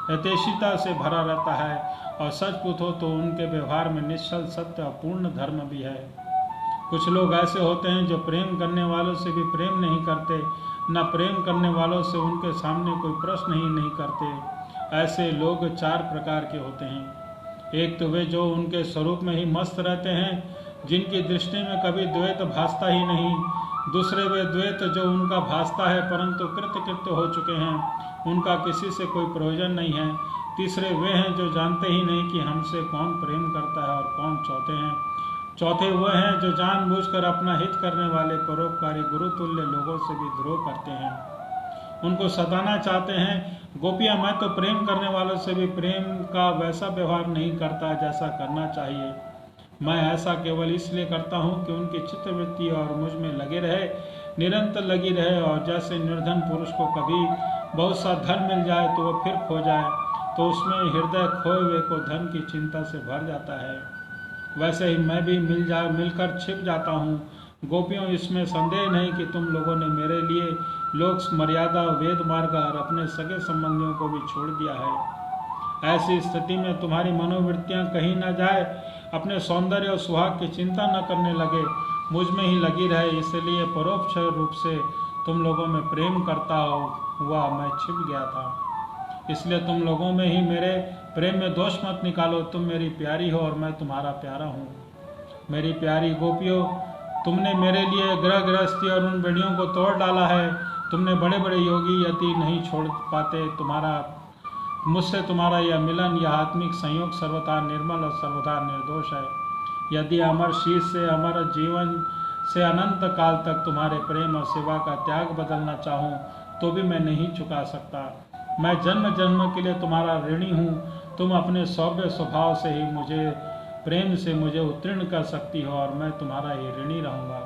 हितैषिता से भरा रहता है और सच पूछो तो उनके व्यवहार में निश्चल सत्य और पूर्ण धर्म भी है। कुछ लोग ऐसे होते हैं जो प्रेम करने वालों से भी प्रेम नहीं करते, न प्रेम करने वालों से उनके सामने कोई प्रश्न ही नहीं करते। ऐसे लोग चार प्रकार के होते हैं। एक तो वे जो उनके स्वरूप में ही मस्त रहते हैं, जिनकी दृष्टि में कभी द्वैत भासता ही नहीं। दूसरे वे द्वैत जो उनका भासता है परंतु कृत्य हो चुके हैं, उनका किसी से कोई प्रयोजन नहीं है। तीसरे वे हैं जो जानते ही नहीं कि हमसे कौन प्रेम करता है और कौन चौथे हैं। चौथे वे हैं जो जानबूझकर अपना हित करने वाले परोपकारी गुरुतुल्य लोगों से भी द्रोह करते हैं, उनको सताना चाहते हैं। गोपियां, मैं तो प्रेम करने वालों से भी प्रेम का वैसा व्यवहार नहीं करता जैसा करना चाहिए। मैं ऐसा केवल इसलिए करता हूँ कि उनकी चित्तवृत्ति और मुझ में लगे रहे, निरंतर लगी रहे। और जैसे निर्धन पुरुष को कभी बहुत सा धन मिल जाए तो वह फिर खो जाए, तो उसमें हृदय खोए हुए को धन की चिंता से भर जाता है, वैसे ही मैं भी मिलकर छिप जाता हूँ। गोपियों, इसमें संदेह नहीं कि तुम लोगों ने मेरे लिए लोक मर्यादा, वेद मार्ग और अपने सगे संबंधियों को भी छोड़ दिया है। ऐसी स्थिति में तुम्हारी मनोवृत्तियां कहीं न जाए, अपने सौंदर्य और सुहाग की चिंता न करने लगे, मुझ में ही लगी रहे। इसलिए परोक्ष रूप से तुम लोगों में प्रेम करता हुआ मैं छिप गया था। इसलिए तुम लोगों में ही मेरे प्रेम में दोष मत निकालो। तुम मेरी प्यारी हो और मैं तुम्हारा प्यारा हूँ। मेरी प्यारी गोपियों, तुमने मेरे लिए ग्रह गृहस्थी और उन बेड़ियों को तोड़ डाला है। तुमने बड़े बड़े योगी यति नहीं छोड़ पाते। मुझसे तुम्हारा यह मिलन, यह आत्मिक संयोग सर्वथा निर्मल और सर्वथा निर्दोष है। यदि अमर शीश से अमर जीवन से अनंत काल तक तुम्हारे प्रेम और सेवा का त्याग बदलना चाहूँ तो भी मैं नहीं चुका सकता। मैं जन्म जन्म के लिए तुम्हारा ऋणी हूँ। तुम अपने सौम्य स्वभाव से ही मुझे प्रेम से मुझे उत्तीर्ण कर सकती हो और मैं तुम्हारा ही ऋणी रहूँगा।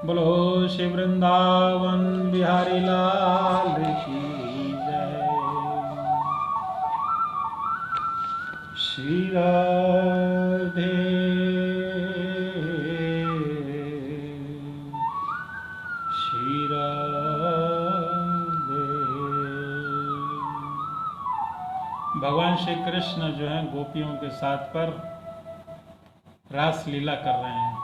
बोलो श्री वृंदावन बिहारी लाल की जय। श्री राधे श्री राधे। भगवान श्री कृष्ण जो हैं गोपियों के साथ पर रास लीला कर रहे हैं।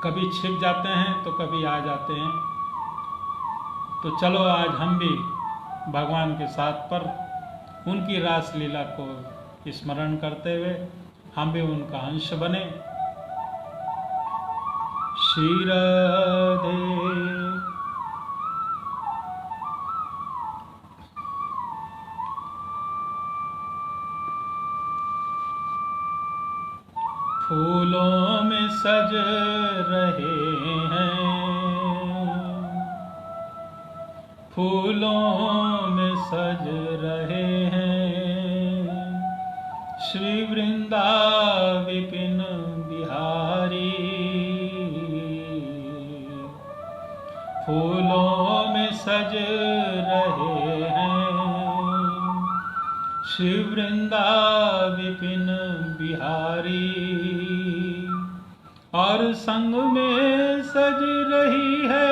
कभी छिप जाते हैं तो कभी आ जाते हैं। तो चलो आज हम भी भगवान के साथ पर उनकी रास लीला को स्मरण करते हुए हम भी उनका अंश बने। श्री राधे। फूलों में सज रहे हैं, फूलों में सज रहे हैं, श्री वृंदा विपिन बिहारी। फूलों में सज रहे हैं, श्री वृंदा विपिन बिहारी। और संग में सज रही है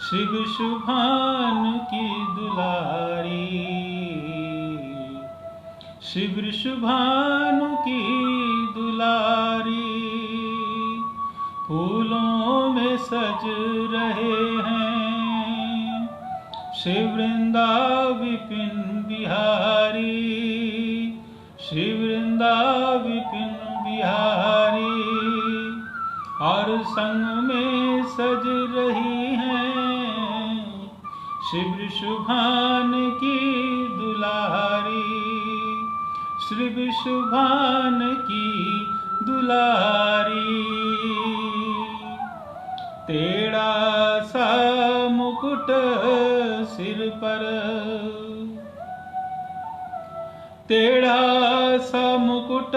शिव शुभान की दुलारी, शिव शुभान की दुलारी। फूलों में सज रहे हैं शिव वृंदा विपिन बिहारी, शिव वृंदा विपिन बिहारी। और संग में सज रही हैं शिव शुभान की दुलारी, शिव शुभान की दुलारी। तेरा सा मुकुट सिर पर, तेरा सा मुकुट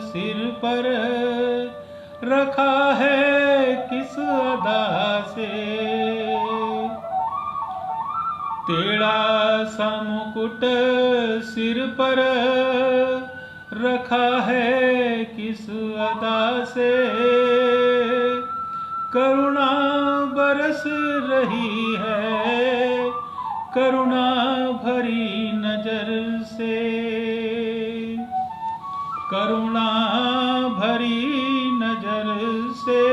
सिर पर रखा है किस अदा से, तेरा सा मुकुट सिर पर रखा है किस अदा से। करुणा बरस रही है करुणा भरी नजर से, करुणा भरी नजर से,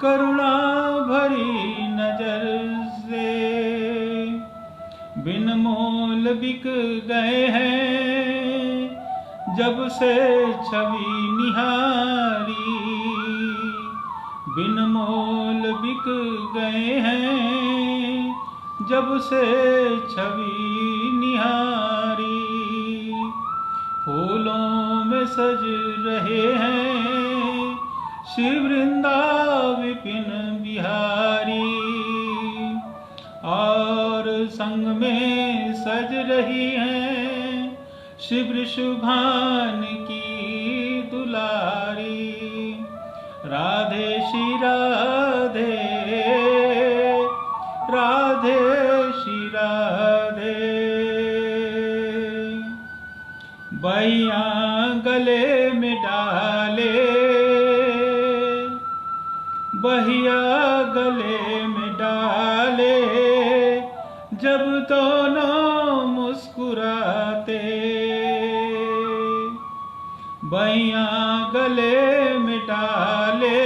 करुणा भरी नजर से। बिन मोल बिक गए हैं जब से छवि निहारी, बिन मोल बिक गए हैं जब से छवि निहारी। फूलों में सज रहे हैं शिव वृंदा विपिन बिहारी, और संग में सज रही हैं शिव शुभान की दुलारी। राधे श्री राधे, राधे श्री राधे। बैया गले में डाले, बहिया गले में डाले, जब दोनों मुस्कुराते। बैया गले में डाले,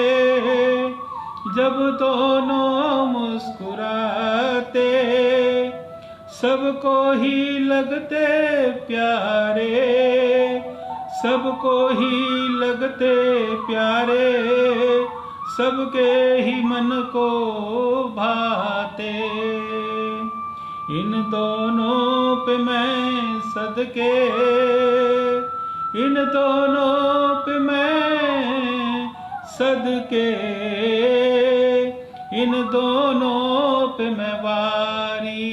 जब दोनों मुस्कुराते, सबको ही लगते प्यारे, सबको ही लगते प्यारे, सबके ही मन को भाते। इन दोनों पे मैं सदके, इन दोनों पे मैं सदके, इन दोनों पे मैं वारी।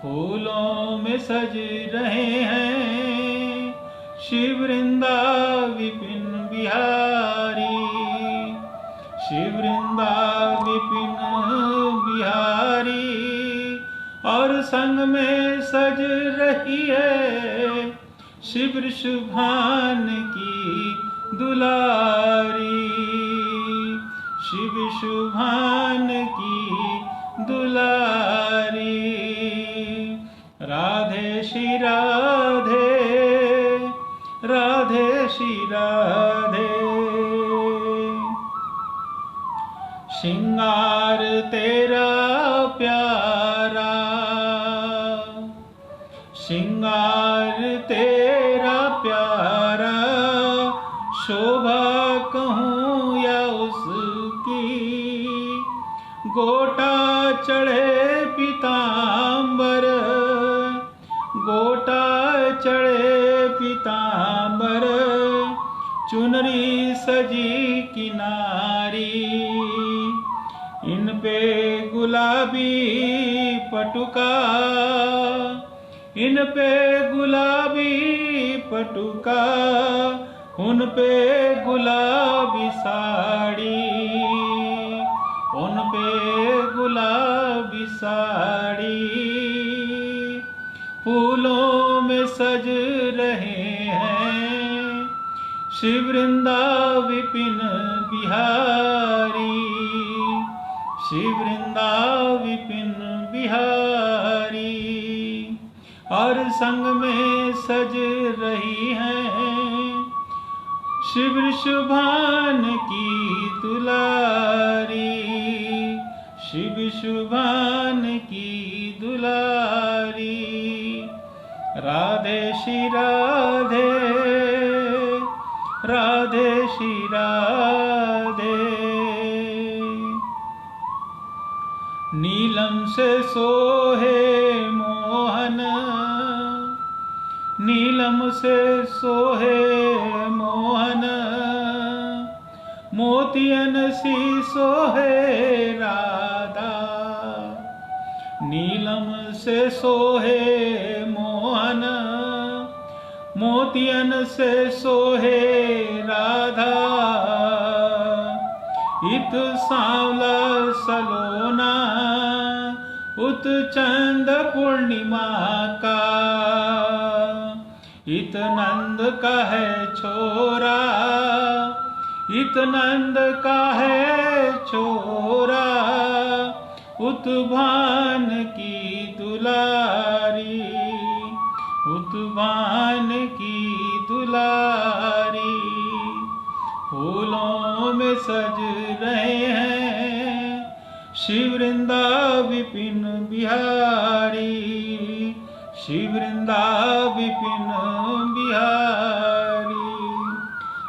फूलों में सज रहे हैं शिव वृंदा विपिन बिहारी, शिव वृंदा विपिन बिहारी। और संग में सज रही है शिव शुभान की दुलारी, शिव शुभान की दुलारी। राधे श्री राधे, राधे श्री राधे। श्रृंगार तेरा प्यारा, श्रृंगार तेरा प्यारा, शोभा कहूँ या उसकी। गोटा चढ़े पीतांबर, गोटा चढ़े पीतांबर, चुनरी सजी किनारी। इन पे गुलाबी पटुका, इन पे गुलाबी पटुका, उन पे गुलाबी साड़ी, उन पे गुलाबी साड़ी। फूलों में सज रहे हैं शिव वृंदा विपिन बिहारी, शिव वृंदा विपिन बिहारी। और संग में सज रही हैं शिव शुभान की दुलारी, शिव शुभान की दुलारी। राधे श्री राधे, राधे श्री राधे। नीलम से सोहे मोहन, नीलम से सोहे मोहन, मोतियन सी सोहे राधा। नीलम से सोहे मोहन, मोतियन से सोहे राधा। इत सांवला सलोना, उत चंद पूर्णिमा का। इत नंद का है छोरा, इत नंद का है छोरा, उत भान की दुलारी, उत भान की दुलारी। फूलों में सज रहे हैं शिव वृंदा विपिन बिहारी, श्री वृंदा विपिन बिहारी।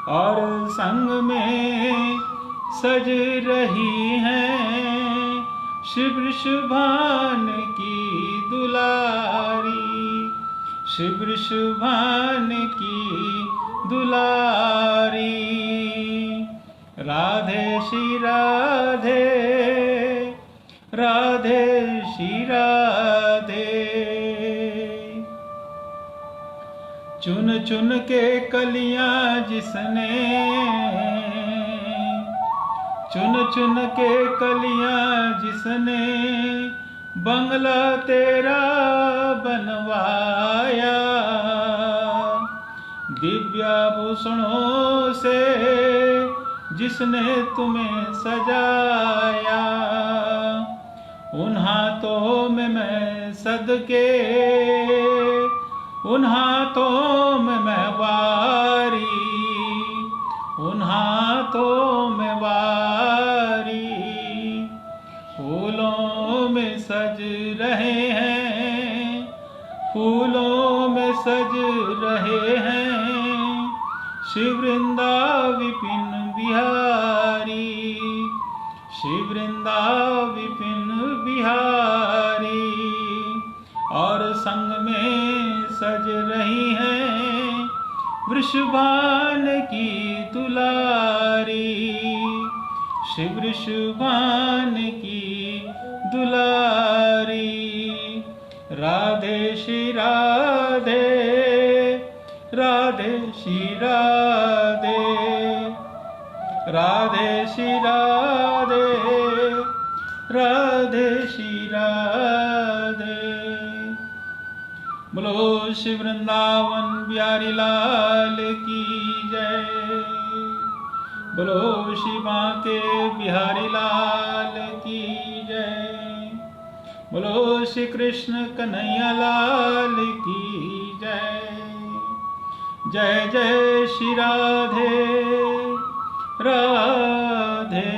और संग में सज रही हैं श्री वृषभान की दुलारी, श्री वृषभान की दुलारी। राधे श्री राधे, राधे श्री राधे। चुन चुन के कलियां जिसने, चुन चुन के कलियां जिसने बंगला तेरा बनवाया। दिव्याभूषणों से जिसने तुम्हें सजाया। उन हाथों में मैं सदके, उन हाथों में मैं वारी, उन हाथों में वारी। फूलों में सज रहे हैं, फूलों में सज रहे हैं श्री वृंदा विपिन बिहारी, श्री वृंदा विपिन बिहारी। और संग में सज रही हैं वृषभान की दुलारी, श्री वृषभान की दुलारी। राधे श्री राधे, राधे श्री राधे, राधे श्री राधे, राधे श्री राधे। बोलो श्री वृंदावन बिहारी लाल की जय। बोलो श्री बांके बिहारी लाल की जय। बोलो श्री कृष्ण कन्हैया लाल की जय। जय जय श्री राधे राधे।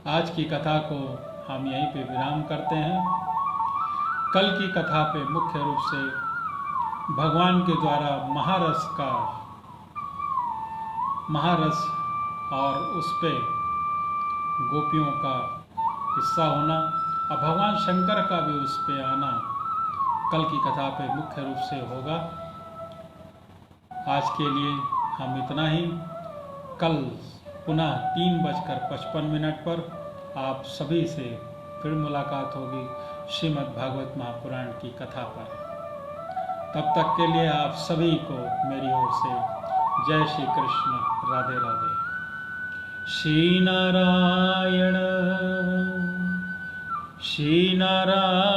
आज की कथा को हम यहीं पे विराम करते हैं। कल की कथा पे मुख्य रूप से भगवान के द्वारा महारस और उस पे गोपियों का हिस्सा होना और भगवान शंकर का भी उस पे आना कल की कथा पे मुख्य रूप से होगा। आज के लिए हम इतना ही। कल पुनः 3:55 पर आप सभी से फिर मुलाकात होगी श्रीमद् भागवत महापुराण की कथा पर। तब तक के लिए आप सभी को मेरी ओर से जय श्री कृष्ण, राधे राधे। श्री नारायण, श्री नारायण।